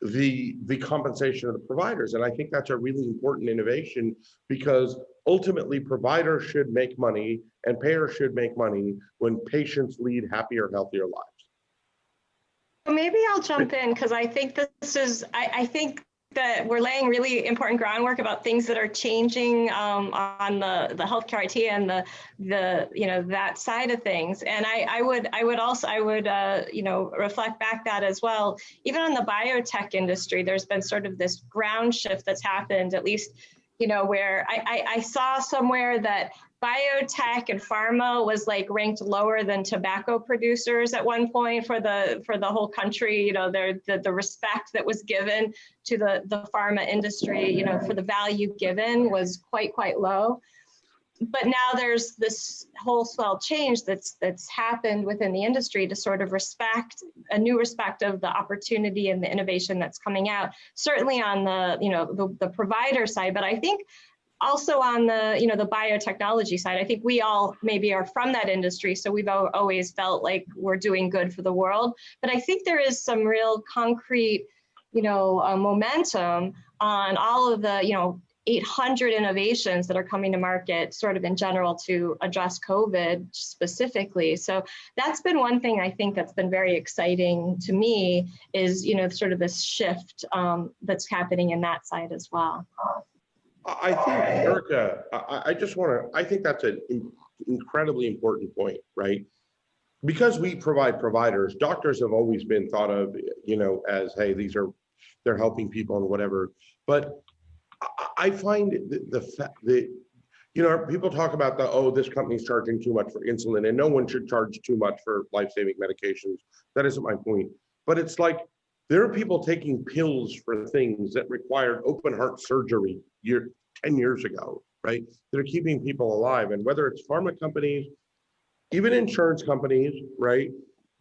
the compensation of the providers. And I think that's a really important innovation because ultimately providers should make money and payers should make money when patients lead happier, healthier lives. Well, maybe I'll jump in because I think this is, I think that we're laying really important groundwork about things that are changing on the healthcare IT and the you know, that side of things. And I would you know, reflect back that as well. Even on the biotech industry, there's been sort of this ground shift that's happened, at least, you know, where I saw somewhere that biotech and pharma was like ranked lower than tobacco producers at one point for the whole country. You know, the respect that was given to the pharma industry, you know, for the value given was quite low. But now there's this wholesale change that's happened within the industry to sort of respect a new respect of the opportunity and the innovation that's coming out, certainly on the, you know, the provider side. But I think also on the, the biotechnology side, I think we all maybe are from that industry, so we've always felt like we're doing good for the world. But I think there is some real concrete, momentum on all of the, 800 innovations that are coming to market sort of in general to address COVID specifically. So that's been one thing I think that's been very exciting to me is, sort of this shift that's happening in that side as well. I think, Erica, I think that's an incredibly important point, right? Because we provide providers, doctors have always been thought of, as, hey, they're helping people and whatever. But I find the fact that, people talk about this company's charging too much for insulin, and no one should charge too much for life-saving medications. That isn't my point. But it's like, there are people taking pills for things that required open heart surgery 10 years ago, right? That are keeping people alive. And whether it's pharma companies, even insurance companies, right?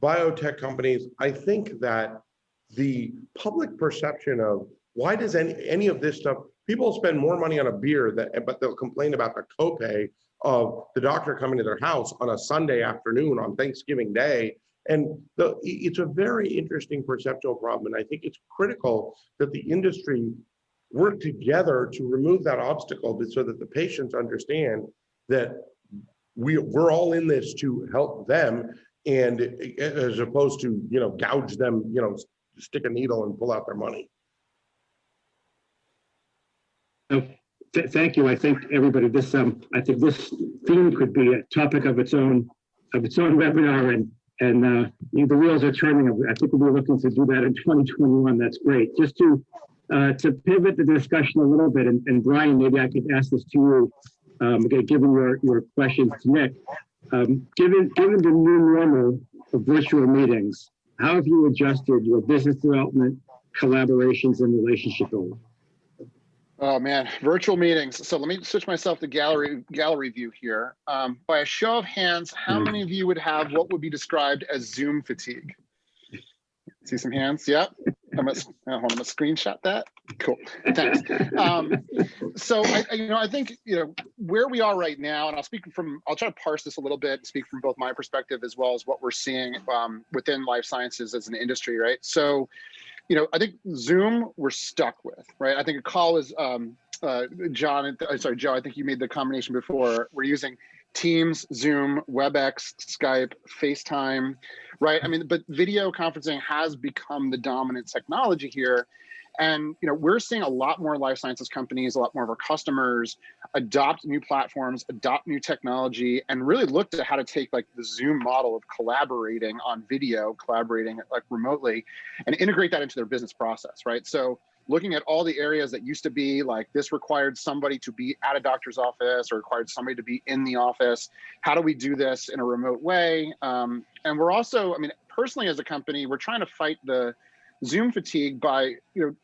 Biotech companies, I think that the public perception of why does any of this stuff, people spend more money on a beer, but they'll complain about the copay of the doctor coming to their house on a Sunday afternoon on Thanksgiving Day. And it's a very interesting perceptual problem. And I think it's critical that the industry work together to remove that obstacle so that the patients understand that we're all in this to help them, and as opposed to, gouge them, stick a needle and pull out their money. Thank you. I think everybody, I think this theme could be a topic of its own webinar, and the wheels are turning. I think we'll be looking to do that in 2021. That's great. Just to pivot the discussion a little bit, and Brian, maybe I could ask this to you, again, given your questions to Nick. Given the new normal of virtual meetings, how have you adjusted your business development, collaborations, and relationship building? Oh man, virtual meetings. So let me switch myself to gallery view here. By a show of hands, how many of you would have what would be described as Zoom fatigue? See some hands? Yep. I'm gonna screenshot that. Cool. Thanks. So I think where we are right now, and I'll try to parse this a little bit, speak from both my perspective as well as what we're seeing within life sciences as an industry, right? So, I think Zoom we're stuck with, right? I think a call is Joe, I think you made the combination before. We're using Teams, Zoom, WebEx, Skype, FaceTime, right? I mean, but video conferencing has become the dominant technology here. And, we're seeing a lot more life sciences companies, a lot more of our customers adopt new platforms, adopt new technology, and really look at how to take like the Zoom model of collaborating on video, collaborating like remotely, and integrate that into their business process, right? So looking at all the areas that used to be like this required somebody to be at a doctor's office or required somebody to be in the office. How do we do this in a remote way? And we're also, personally as a company, we're trying to fight the Zoom fatigue by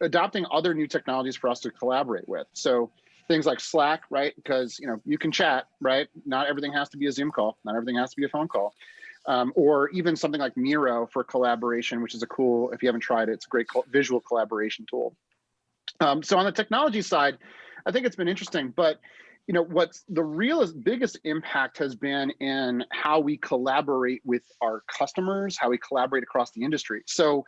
adopting other new technologies for us to collaborate with. So things like Slack, right? Because you can chat, right? Not everything has to be a Zoom call. Not everything has to be a phone call. Or even something like Miro for collaboration, which is if you haven't tried it, it's a great visual collaboration tool. So on the technology side, I think it's been interesting, but what's the biggest impact has been in how we collaborate with our customers, how we collaborate across the industry. So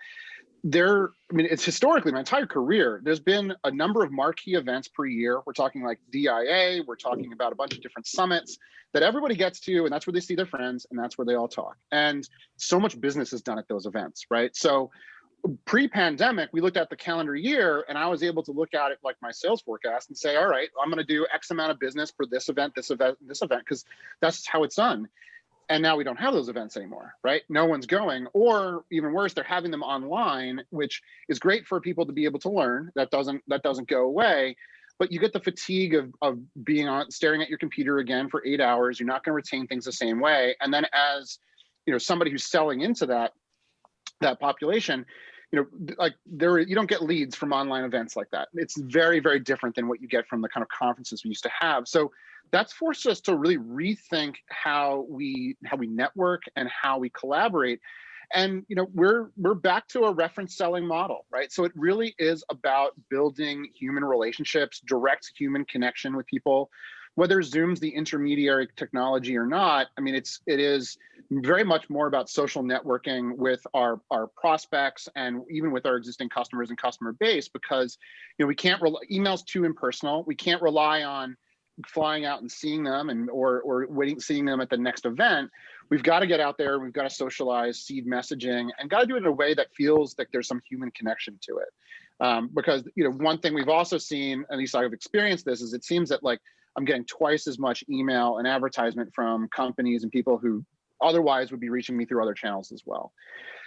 it's historically my entire career, there's been a number of marquee events per year. We're talking like DIA, we're talking about a bunch of different summits that everybody gets to, and that's where they see their friends, and that's where they all talk. And so much business is done at those events, right? So pre-pandemic, we looked at the calendar year, and I was able to look at it like my sales forecast and say, all right, I'm going to do X amount of business for this event, because that's how it's done. And now we don't have those events anymore, right? No one's going, or even worse, they're having them online, which is great for people to be able to learn. That doesn't go away, but you get the fatigue of being staring at your computer again for 8 hours. You're not going to retain things the same way. And then as somebody who's selling into that population, you don't get leads from online events like that. It's very, very different than what you get from the kind of conferences we used to have. So that's forced us to really rethink how we network and how we collaborate. And we're back to a reference selling model, right? So it really is about building human relationships, direct human connection with people. Whether Zoom's the intermediary technology or not, I mean, it is very much more about social networking with our prospects and even with our existing customers and customer base, because we can't email's too impersonal. We can't rely on flying out and seeing them or seeing them at the next event. We've got to get out there. We've got to socialize, seed messaging, and got to do it in a way that feels like there's some human connection to it. Because one thing we've also seen, at least I've experienced this, is it seems that like I'm getting twice as much email and advertisement from companies and people who otherwise would be reaching me through other channels as well.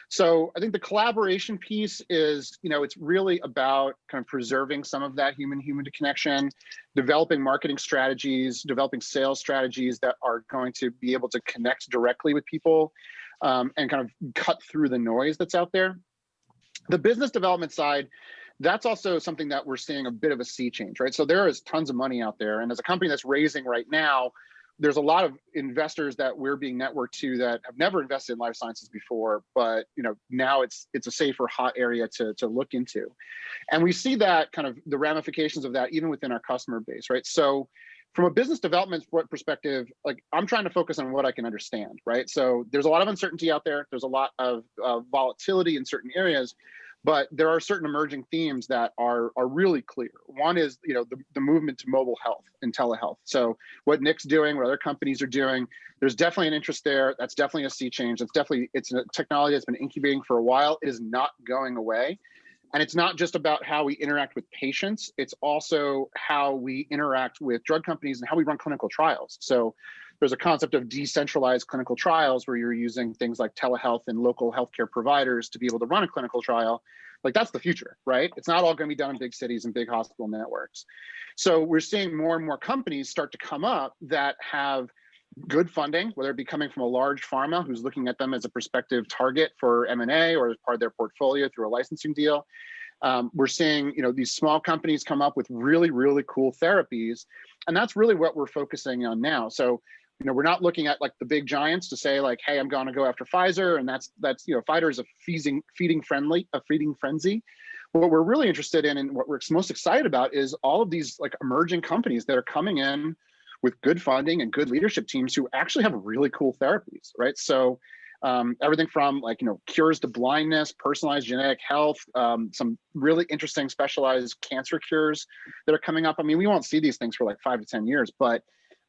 So I think the collaboration piece is, it's really about kind of preserving some of that human connection, developing marketing strategies, developing sales strategies that are going to be able to connect directly with people and kind of cut through the noise that's out there. The business development side, that's also something that we're seeing a bit of a sea change, right? So there is tons of money out there. And as a company that's raising right now, there's a lot of investors that we're being networked to that have never invested in life sciences before, but now it's a safer, hot area to look into. And we see that kind of the ramifications of that even within our customer base, right? So from a business development perspective, like I'm trying to focus on what I can understand, right? So there's a lot of uncertainty out there. There's a lot of volatility in certain areas. But there are certain emerging themes that are really clear. One is, the movement to mobile health and telehealth. So what Nick's doing, what other companies are doing, there's definitely an interest there. That's definitely a sea change. It's a technology that's been incubating for a while. It is not going away. And it's not just about how we interact with patients. It's also how we interact with drug companies and how we run clinical trials. So there's a concept of decentralized clinical trials where you're using things like telehealth and local healthcare providers to be able to run a clinical trial. Like that's the future, right? It's not all going to be done in big cities and big hospital networks. So we're seeing more and more companies start to come up that have good funding, whether it be coming from a large pharma who's looking at them as a prospective target for M&A or as part of their portfolio through a licensing deal. We're seeing, these small companies come up with really, really cool therapies. And that's really what we're focusing on now. So, we're not looking at like the big giants to say like, hey, I'm going to go after Pfizer. And that's Pfizer is a feeding frenzy. What we're really interested in and what we're most excited about is all of these like emerging companies that are coming in with good funding and good leadership teams who actually have really cool therapies, right? So everything from like, cures to blindness, personalized genetic health, some really interesting specialized cancer cures that are coming up. I mean, we won't see these things for like 5 to 10 years, but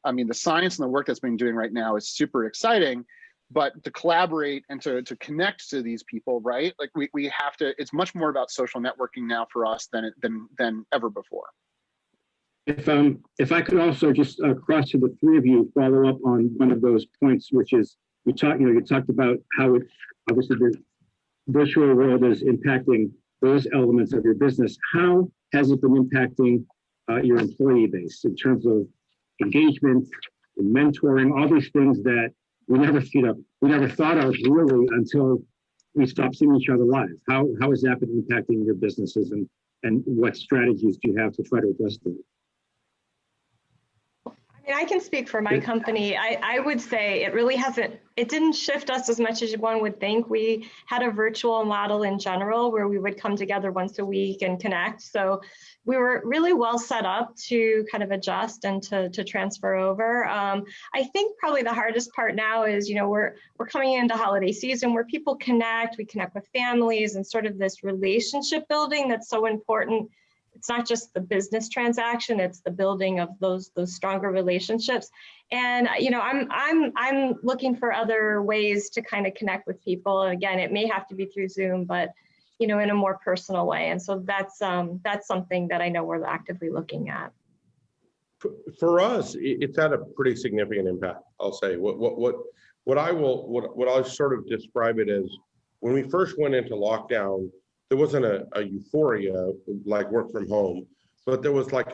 I mean, the science and the work that's being doing right now is super exciting, but to collaborate and to connect to these people, right? Like we have to, it's much more about social networking now for us than ever before. If I could also just cross to the three of you, follow up on one of those points, which is you talked about how obviously the virtual world is impacting those elements of your business. How has it been impacting your employee base in terms of engagement and mentoring, all these things that we never thought of really until we stopped seeing each other live? How has that been impacting your businesses and what strategies do you have to try to address them? I mean, I can speak for my company. I would say it didn't shift us as much as one would think. We had a virtual model in general where we would come together once a week and connect. So we were really well set up to kind of adjust and to transfer over. I think probably the hardest part now is, we're coming into holiday season where people connect, we connect with families and sort of this relationship building that's so important. It's not just the business transaction; it's the building of those stronger relationships. And I'm looking for other ways to kind of connect with people. And again, it may have to be through Zoom, but in a more personal way. And so that's something that I know we're actively looking at. For us, it's had a pretty significant impact. I'll say what I'll sort of describe it as when we first went into lockdown. There wasn't a euphoria like work from home, but there was like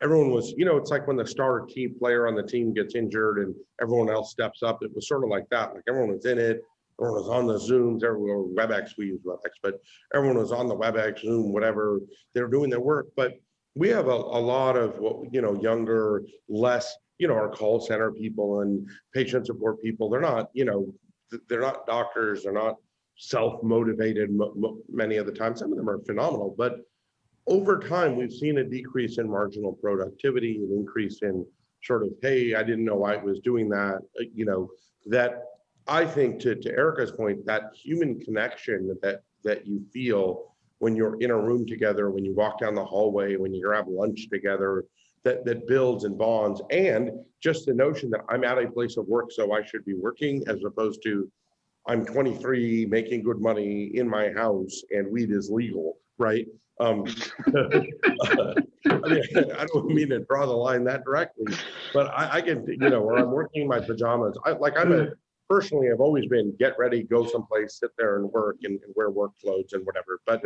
everyone was, it's like when the star key player on the team gets injured and everyone else steps up. It was sort of like that. Like everyone was in it. Everyone was on the Zooms, everyone WebEx, we use WebEx, but everyone was on the WebEx, Zoom, whatever. They were doing their work. But we have a lot of younger, less, our call center people and patient support people. They're not, they're not doctors. They're not self-motivated many of the time. Some of them are phenomenal, but over time, we've seen a decrease in marginal productivity, an increase in sort of, hey, I didn't know I was doing that, that I think to Erika's point, that human connection that you feel when you're in a room together, when you walk down the hallway, when you have lunch together, that builds and bonds, and just the notion that I'm at a place of work, so I should be working, as opposed to I'm 23, making good money in my house, and weed is legal, right? I mean, I don't mean to draw the line that directly, but I can, where I'm working in my pajamas, personally, I've always been get ready, go someplace, sit there and work and wear work clothes and whatever. But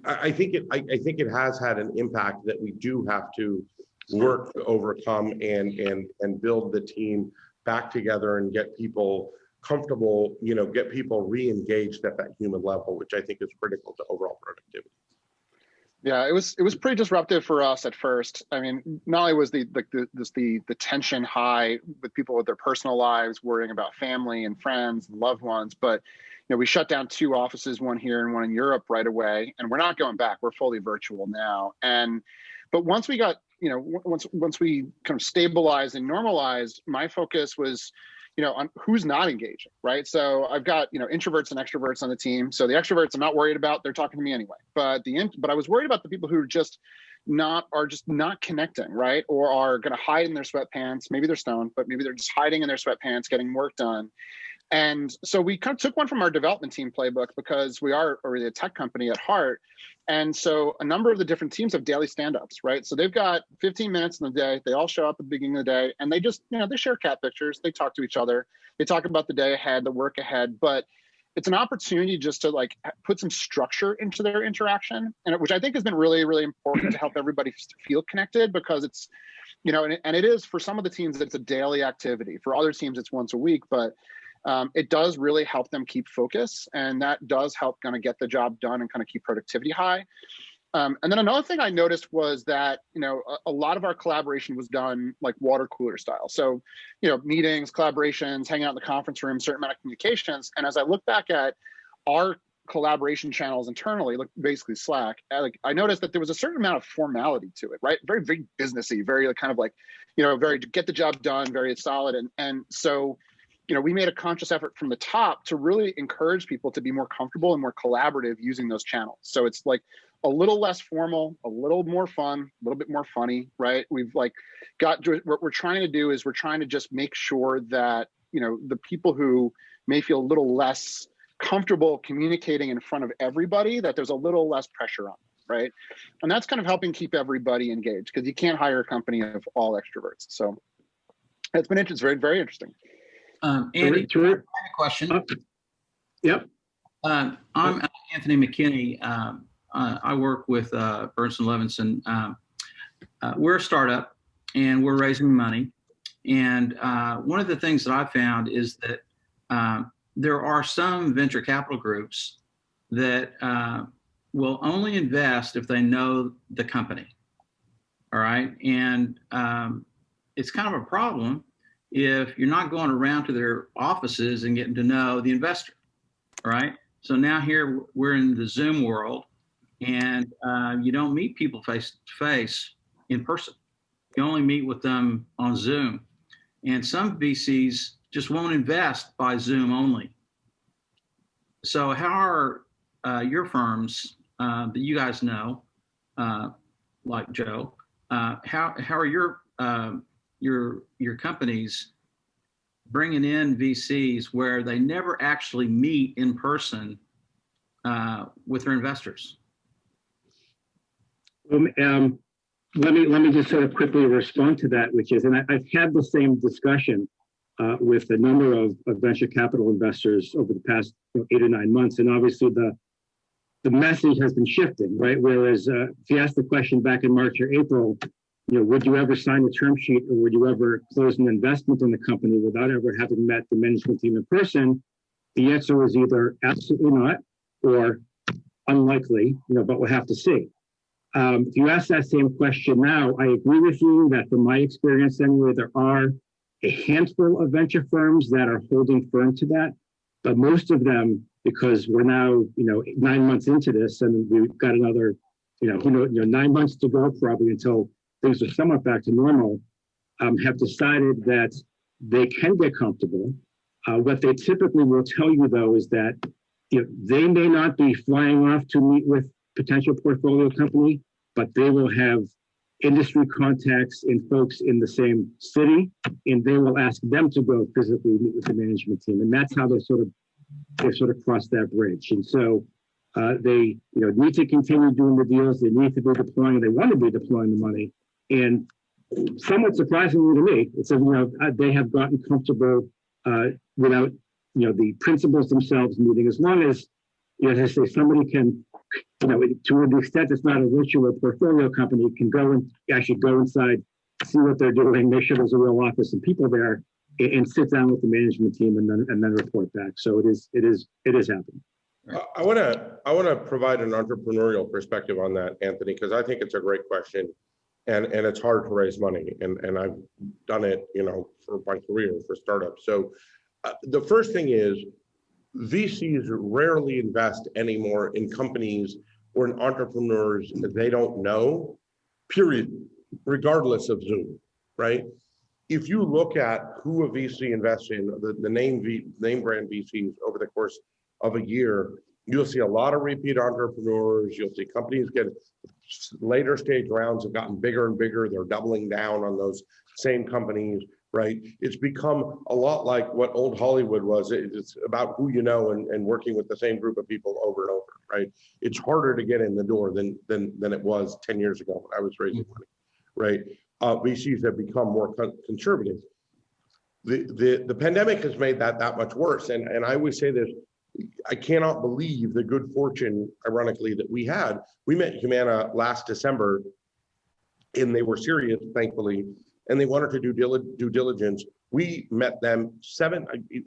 I think it has had an impact that we do have to work to overcome and build the team back together and get people comfortable, get people re-engaged at that human level, which I think is critical to overall productivity. Yeah, it was pretty disruptive for us at first. I mean, not only was the tension high with people with their personal lives, worrying about family and friends and loved ones, but we shut down 2 offices, one here and one in Europe right away, and we're not going back. We're fully virtual now. But once we got, once we kind of stabilized and normalized, my focus was, on who's not engaging, right? So I've got, introverts and extroverts on the team. So the extroverts I'm not worried about, they're talking to me anyway. But I was worried about the people who are just not connecting, right? Or are going to hide in their sweatpants. Maybe they're stoned, but maybe they're just hiding in their sweatpants, getting work done. And so we kind of took one from our development team playbook, because we are already a tech company at heart. And so a number of the different teams have daily stand-ups, right? So they've got 15 minutes in the day. They all show up at the beginning of the day, and they just, they share cat pictures. They talk to each other. They talk about the day ahead, the work ahead. But it's an opportunity just to put some structure into their interaction, and which I think has been really, really important to help everybody feel connected, because it's, and it is for some of the teams, it's a daily activity. For other teams, it's once a week, but it does really help them keep focus, and that does help kind of get the job done and kind of keep productivity high. And then another thing I noticed was that, a lot of our collaboration was done like water cooler style. So, meetings, collaborations, hanging out in the conference room, certain amount of communications. And as I look back at our collaboration channels internally, like basically Slack, I noticed that there was a certain amount of formality to it, right? Very, very businessy, very kind of very get the job done, very solid. And so, we made a conscious effort from the top to really encourage people to be more comfortable and more collaborative using those channels. So it's like a little less formal, a little more fun, a little bit more funny, right? We've what we're trying to do is we're trying to just make sure that, the people who may feel a little less comfortable communicating in front of everybody, that there's a little less pressure on them, right? And that's kind of helping keep everybody engaged, because you can't hire a company of all extroverts. So it's been interesting, very, very interesting. Andy, I have a question. Yep. I'm Anthony McKinney. I work with Burns & Levinson. We're a startup, and we're raising money. And one of the things that I found is that there are some venture capital groups that will only invest if they know the company. All right. And it's kind of a problem if you're not going around to their offices and getting to know the investor, all right? So now here we're in the Zoom world, and you don't meet people face to face in person. You only meet with them on Zoom. And some VCs just won't invest by Zoom only. So how are your firms that you guys know, like Joe, how are your companies bringing in VCs where they never actually meet in person with their investors? Let me just sort of quickly respond to that, which is, and I've had the same discussion with a number of venture capital investors over the past 8 or 9 months, and obviously the message has been shifting, right? Whereas if you asked the question back in March or April, would you ever sign a term sheet, or would you ever close an investment in the company without ever having met the management team in person? The answer was either absolutely not or unlikely, but we'll have to see. If you ask that same question now, I agree with you that from my experience anyway, there are a handful of venture firms that are holding firm to that. But most of them, because we're now, 9 months into this, and we've got another, 9 months to go probably until things are somewhat back to normal, have decided that they can get comfortable. What they typically will tell you, though, is that they may not be flying off to meet with potential portfolio company, but they will have industry contacts and folks in the same city, and they will ask them to go physically meet with the management team, and that's how they sort of cross that bridge. And so they need to continue doing the deals. They need to be deploying. They want to be deploying the money, and somewhat surprisingly to me, it's they have gotten comfortable without the principals themselves meeting, as long as as I say, somebody can, to the extent it's not a virtual portfolio company, can go and actually go inside, see what they're doing, make sure there's a real office and people there, and sit down with the management team and then report back. So it is happening. I want to provide an entrepreneurial perspective on that, Anthony, because I think it's a great question, and it's hard to raise money, and I've done it, for my career for startups. So the first thing is, VCs rarely invest anymore in companies or in entrepreneurs that they don't know, period, regardless of Zoom, right? If you look at who a VC invests in, the name brand VCs over the course of a year, you'll see a lot of repeat entrepreneurs. You'll see companies get later stage rounds have gotten bigger and bigger. They're doubling down on those same companies, right? It's become a lot like what old Hollywood was. It's about who you know and working with the same group of people over and over, right? It's harder to get in the door than it was 10 years ago when I was raising money, right? VCs have become more conservative. The pandemic has made that much worse. And I always say this, I cannot believe the good fortune, ironically, that we had. We met Humana last December, and they were serious, thankfully, and they wanted to do due diligence. We met them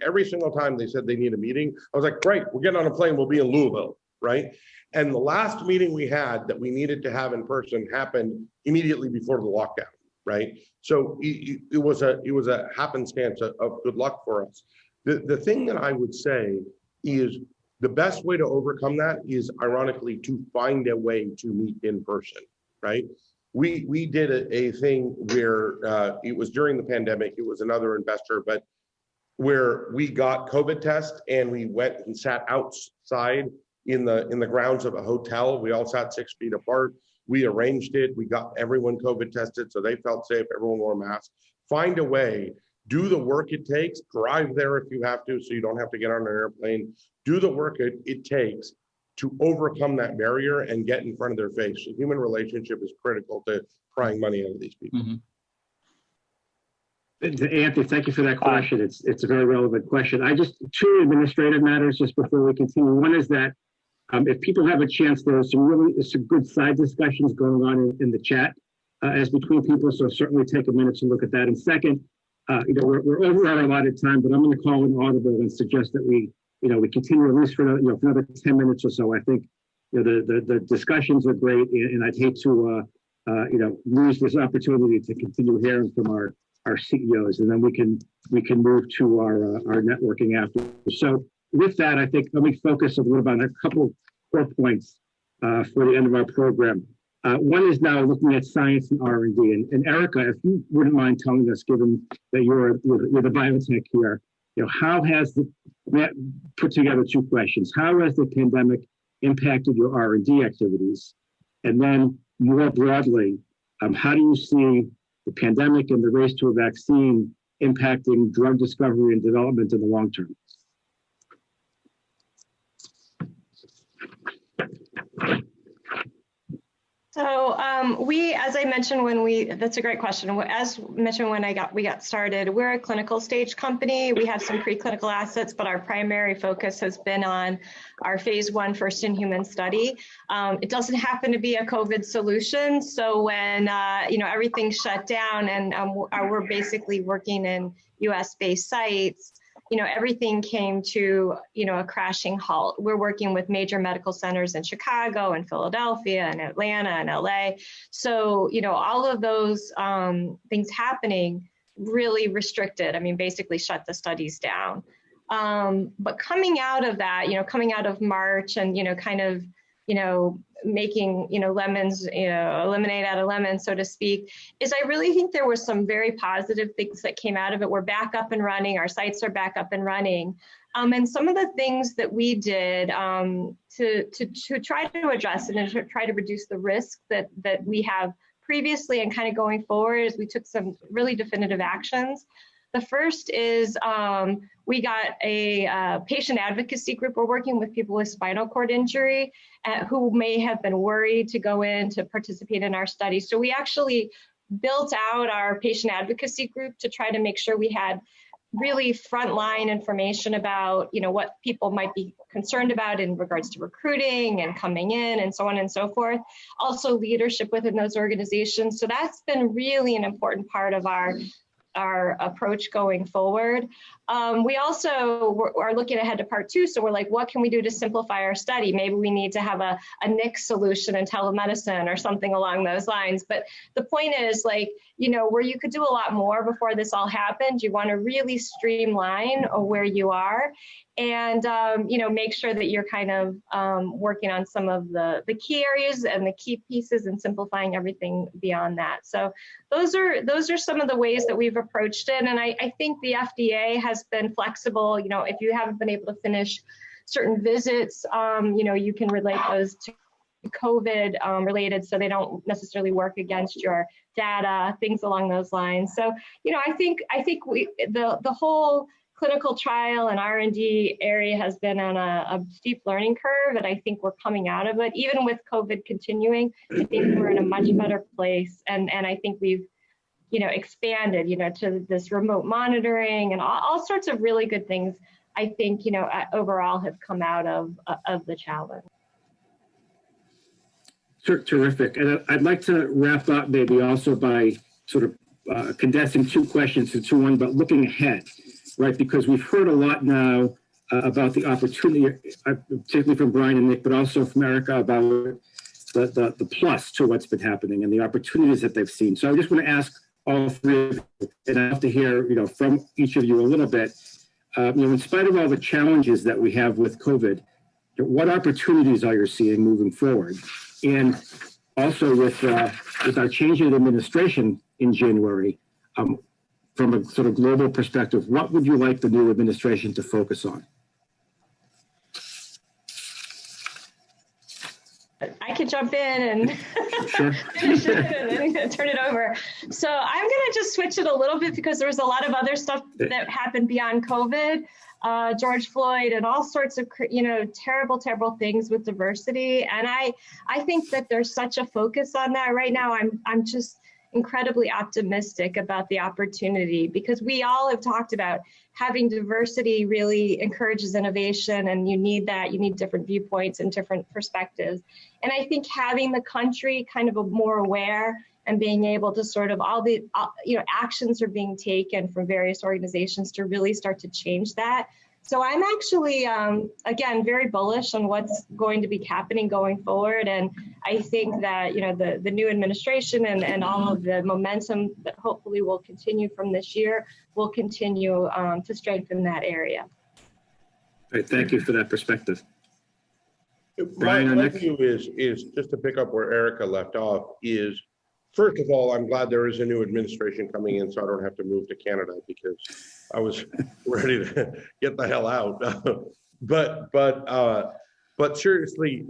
every single time they said they need a meeting. I was like, great, we're getting on a plane, we'll be in Louisville, right? And the last meeting we had that we needed to have in person happened immediately before the lockdown, right? So it was a happenstance of good luck for us. The thing that I would say is the best way to overcome that is, ironically, to find a way to meet in person, right? We did a thing where it was during the pandemic. It was another investor, but where we got COVID tests and we went and sat outside in the grounds of a hotel. We all sat 6 feet apart. We arranged it. We got everyone COVID tested, so they felt safe. Everyone wore masks. Find a way. Do the work it takes. Drive there if you have to, so you don't have to get on an airplane. Do the work it takes to overcome that barrier and get in front of their face. The human relationship is critical to prying money out of these people. Mm-hmm. Anthony, thank you for that question. It's a very relevant question. Two administrative matters just before we continue. One is that if people have a chance, there's some good side discussions going on in the chat as between people, so certainly take a minute to look at that. And second, we're over our allotted time, but I'm going to call an audible and suggest that we continue at least for another 10 minutes or so. I think the discussions are great, and I'd hate to lose this opportunity to continue hearing from our CEOs, and then we can move to our networking after. So with that, I think let me focus a little bit on a couple core points for the end of our program. One is now looking at science and R&D, and Erika, if you wouldn't mind telling us, given that you're the biotech here, how has put together two questions. How has the pandemic impacted your R&D activities? And then more broadly, how do you see the pandemic and the race to a vaccine impacting drug discovery and development in the long term? So as I mentioned that's a great question. As mentioned when we got started, we're a clinical stage company. We have some preclinical assets, but our primary focus has been on our phase 1 first in human study. It doesn't happen to be a COVID solution. So when everything shut down and we're basically working in US-based sites, everything came to, a crashing halt. We're working with major medical centers in Chicago and Philadelphia and Atlanta and LA. So, all of those things happening really restricted, basically shut the studies down. But coming out of that, coming out of March and, kind of, making, lemons, lemonade out of lemons, so to speak, is I really think there were some very positive things that came out of it. We're back up and running. Our sites are back up and running. And some of the things that we did to try to address it and to try to reduce the risk that we have previously and kind of going forward is we took some really definitive actions. The first is we got a patient advocacy group. We're working with people with spinal cord injury who may have been worried to go in to participate in our study. So we actually built out our patient advocacy group to try to make sure we had really frontline information about, what people might be concerned about in regards to recruiting and coming in and so on and so forth. Also leadership within those organizations. So that's been really an important part of our approach going forward. We also are looking ahead to part 2. So we're like, what can we do to simplify our study? Maybe we need to have a NICS solution in telemedicine or something along those lines. But the point is where you could do a lot more before this all happened, you want to really streamline where you are and, make sure that you're kind of working on some of the key areas and the key pieces and simplifying everything beyond that. So those are some of the ways that we've approached it. And I think the FDA has been flexible. If you haven't been able to finish certain visits, you can relate those to COVID related, so they don't necessarily work against your data, things along those lines. So, I think the whole clinical trial and R&D area has been on a steep learning curve, and I think we're coming out of it. Even with COVID continuing, I think we're in a much better place, and I think we've expanded, to this remote monitoring and all sorts of really good things, I think, overall have come out of the challenge. Terrific. And I'd like to wrap up maybe also by sort of condensing 2 questions into one, but looking ahead, right? Because we've heard a lot now about the opportunity, particularly from Brian and Nick, but also from Erika about the plus to what's been happening and the opportunities that they've seen. So I just want to ask all 3 of you, and I have to hear, from each of you a little bit, in spite of all the challenges that we have with COVID, what opportunities are you seeing moving forward? And also with our change in administration in January, from a sort of global perspective, what would you like the new administration to focus on? I could jump in and Sure. finish it and then turn it over. So I'm going to just switch it a little bit because there was a lot of other stuff that happened beyond COVID, George Floyd and all sorts of, terrible, terrible things with diversity. And I think that there's such a focus on that right now. I'm just incredibly optimistic about the opportunity because we all have talked about having diversity really encourages innovation, and you need that. You need different viewpoints and different perspectives. And I think having the country kind of more aware and being able to sort of all the, actions are being taken from various organizations to really start to change that. So I'm actually, again, very bullish on what's going to be happening going forward. And I think that, the new administration and all of the momentum that hopefully will continue from this year will continue to strengthen that area. Right, thank you for that perspective. My view is just to pick up where Erika left off is, first of all, I'm glad there is a new administration coming in so I don't have to move to Canada because I was ready to get the hell out. But seriously,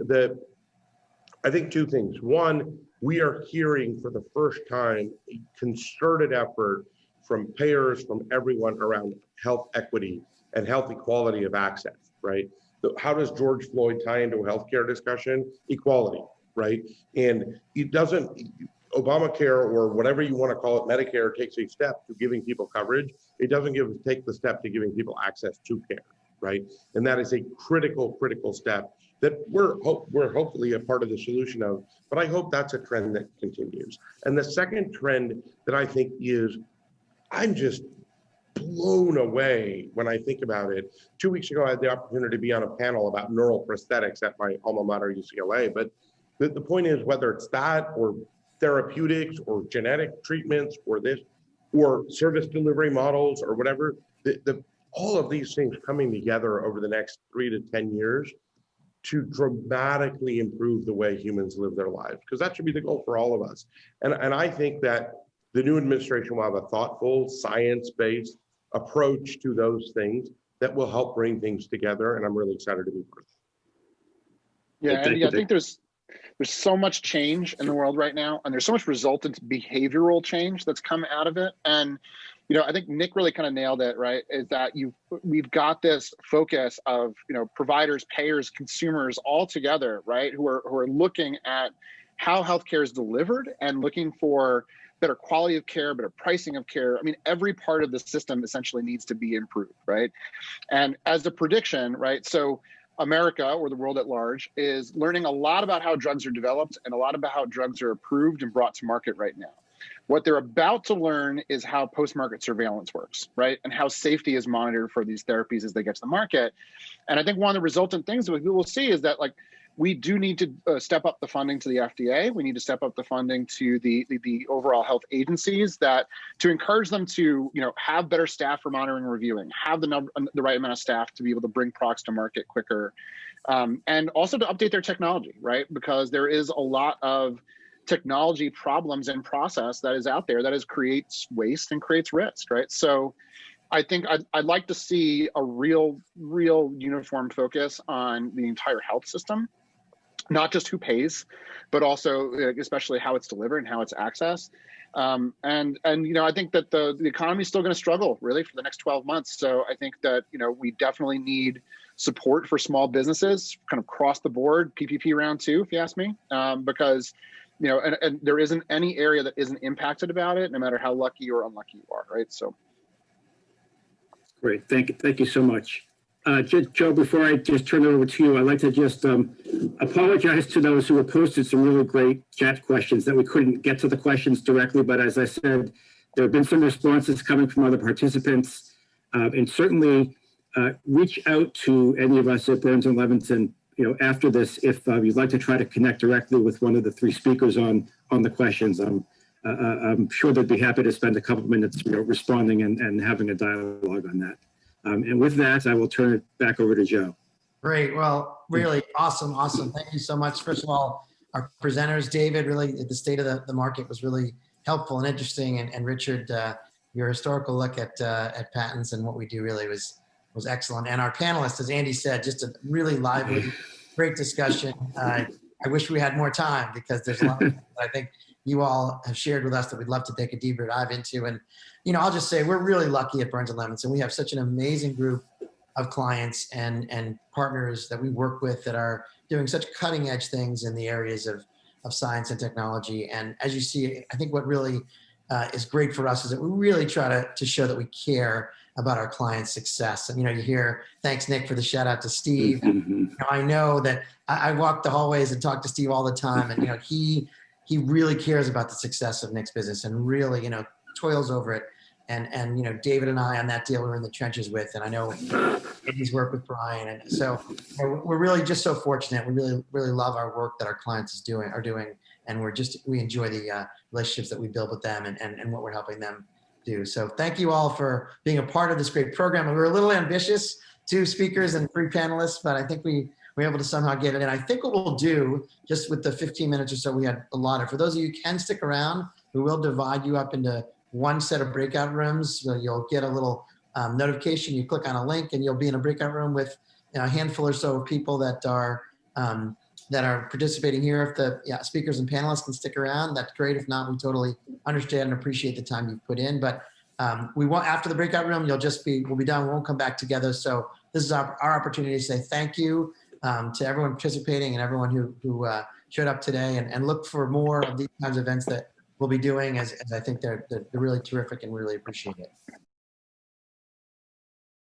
I think 2 things. One, we are hearing for the first time a concerted effort from payers, from everyone around health equity and health equality of access, right? So how does George Floyd tie into a healthcare discussion? Equality, right? And it doesn't, Obamacare or whatever you want to call it, Medicare takes a step to giving people coverage. It doesn't take the step to giving people access to care, right? And that is a critical step that we're hopefully a part of the solution of, but I hope that's a trend that continues. And the second trend that I think is, I'm just blown away when I think about it. 2 weeks ago, I had the opportunity to be on a panel about neural prosthetics at my alma mater, UCLA. But the point is, whether it's that or therapeutics or genetic treatments or this or service delivery models or whatever, the all of these things coming together over the next 3 to 10 years to dramatically improve the way humans live their lives, because that should be the goal for all of us. And I think that the new administration will have a thoughtful, science-based approach to those things that will help bring things together. And I'm really excited to be part of it. Yeah, Andy, I think there's so much change in the world right now, and there's so much resultant behavioral change that's come out of it. And I think Nick really kind of nailed it, right? Is that we've got this focus of providers, payers, consumers all together, right? Who are looking at how healthcare is delivered and looking for better quality of care, better pricing of care. I mean, every part of the system essentially needs to be improved, right? And as a prediction, right? So America, or the world at large, is learning a lot about how drugs are developed and a lot about how drugs are approved and brought to market right now. What they're about to learn is how post-market surveillance works, right? And how safety is monitored for these therapies as they get to the market. And I think one of the resultant things that we will see is that, like, we do need to step up the funding to the FDA. We need to step up the funding to the overall health agencies to encourage them to have better staff for monitoring and reviewing, have the right amount of staff to be able to bring products to market quicker, and also to update their technology, right? Because there is a lot of technology problems and process that is out there that creates waste and creates risk, right? So I think I'd like to see a real uniform focus on the entire health system. Not just who pays, but also especially how it's delivered and how it's accessed. And I think that the economy is still going to struggle really for the next 12 months. So I think that we definitely need support for small businesses, kind of across the board, PPP round 2, if you ask me, because and there isn't any area that isn't impacted about it, no matter how lucky or unlucky you are, right? So great, thank you so much. Joe, before I just turn it over to you, I'd like to just apologize to those who have posted some really great chat questions that we couldn't get to the questions directly. But as I said, there have been some responses coming from other participants. And certainly reach out to any of us at Burns & Levinson, after this, if you'd like to try to connect directly with one of the 3 speakers on the questions. I'm sure they'd be happy to spend a couple of minutes responding and having a dialogue on that. And with that, I will turn it back over to Joe. Great. Well, really awesome. Thank you so much. First of all, our presenters, David, really the state of the market was really helpful and interesting. And Richard, your historical look at patents and what we do really was excellent. And our panelists, as Andy said, just a really lively, great discussion. I wish we had more time because there's a lot of things that I think you all have shared with us that we'd love to take a deeper dive into. And, I'll just say we're really lucky at Burns & Levinson. We have such an amazing group of clients and partners that we work with that are doing such cutting edge things in the areas of science and technology. And as you see, I think what really is great for us is that we really try to show that we care about our clients' success. And, you hear, thanks, Nick, for the shout out to Steve. I know that I walk the hallways and talk to Steve all the time. And, he really cares about the success of Nick's business and really, toils over it. And David and I on that deal we're in the trenches with, and I know he's worked with Brian. And so we're really just so fortunate. We really love our work that our clients are doing. And we enjoy the relationships that we build with them and what we're helping them do. So thank you all for being a part of this great program. And we were a little ambitious, 2 speakers and 3 panelists, but I think we were able to somehow get it. And I think what we'll do, just with the 15 minutes or so we had allotted, for those of you who can stick around, we will divide you up into one set of breakout rooms. You'll get a little notification. You click on a link and you'll be in a breakout room with a handful or so of people that are participating here. If the speakers and panelists can stick around, that's great. If not, we totally understand and appreciate the time you've put in. But we want, after the breakout room, we'll be done. We won't come back together. So this is our opportunity to say thank you to everyone participating and everyone who showed up today, and look for more of these kinds of events that we'll be doing, as I think they're really terrific and really appreciate it.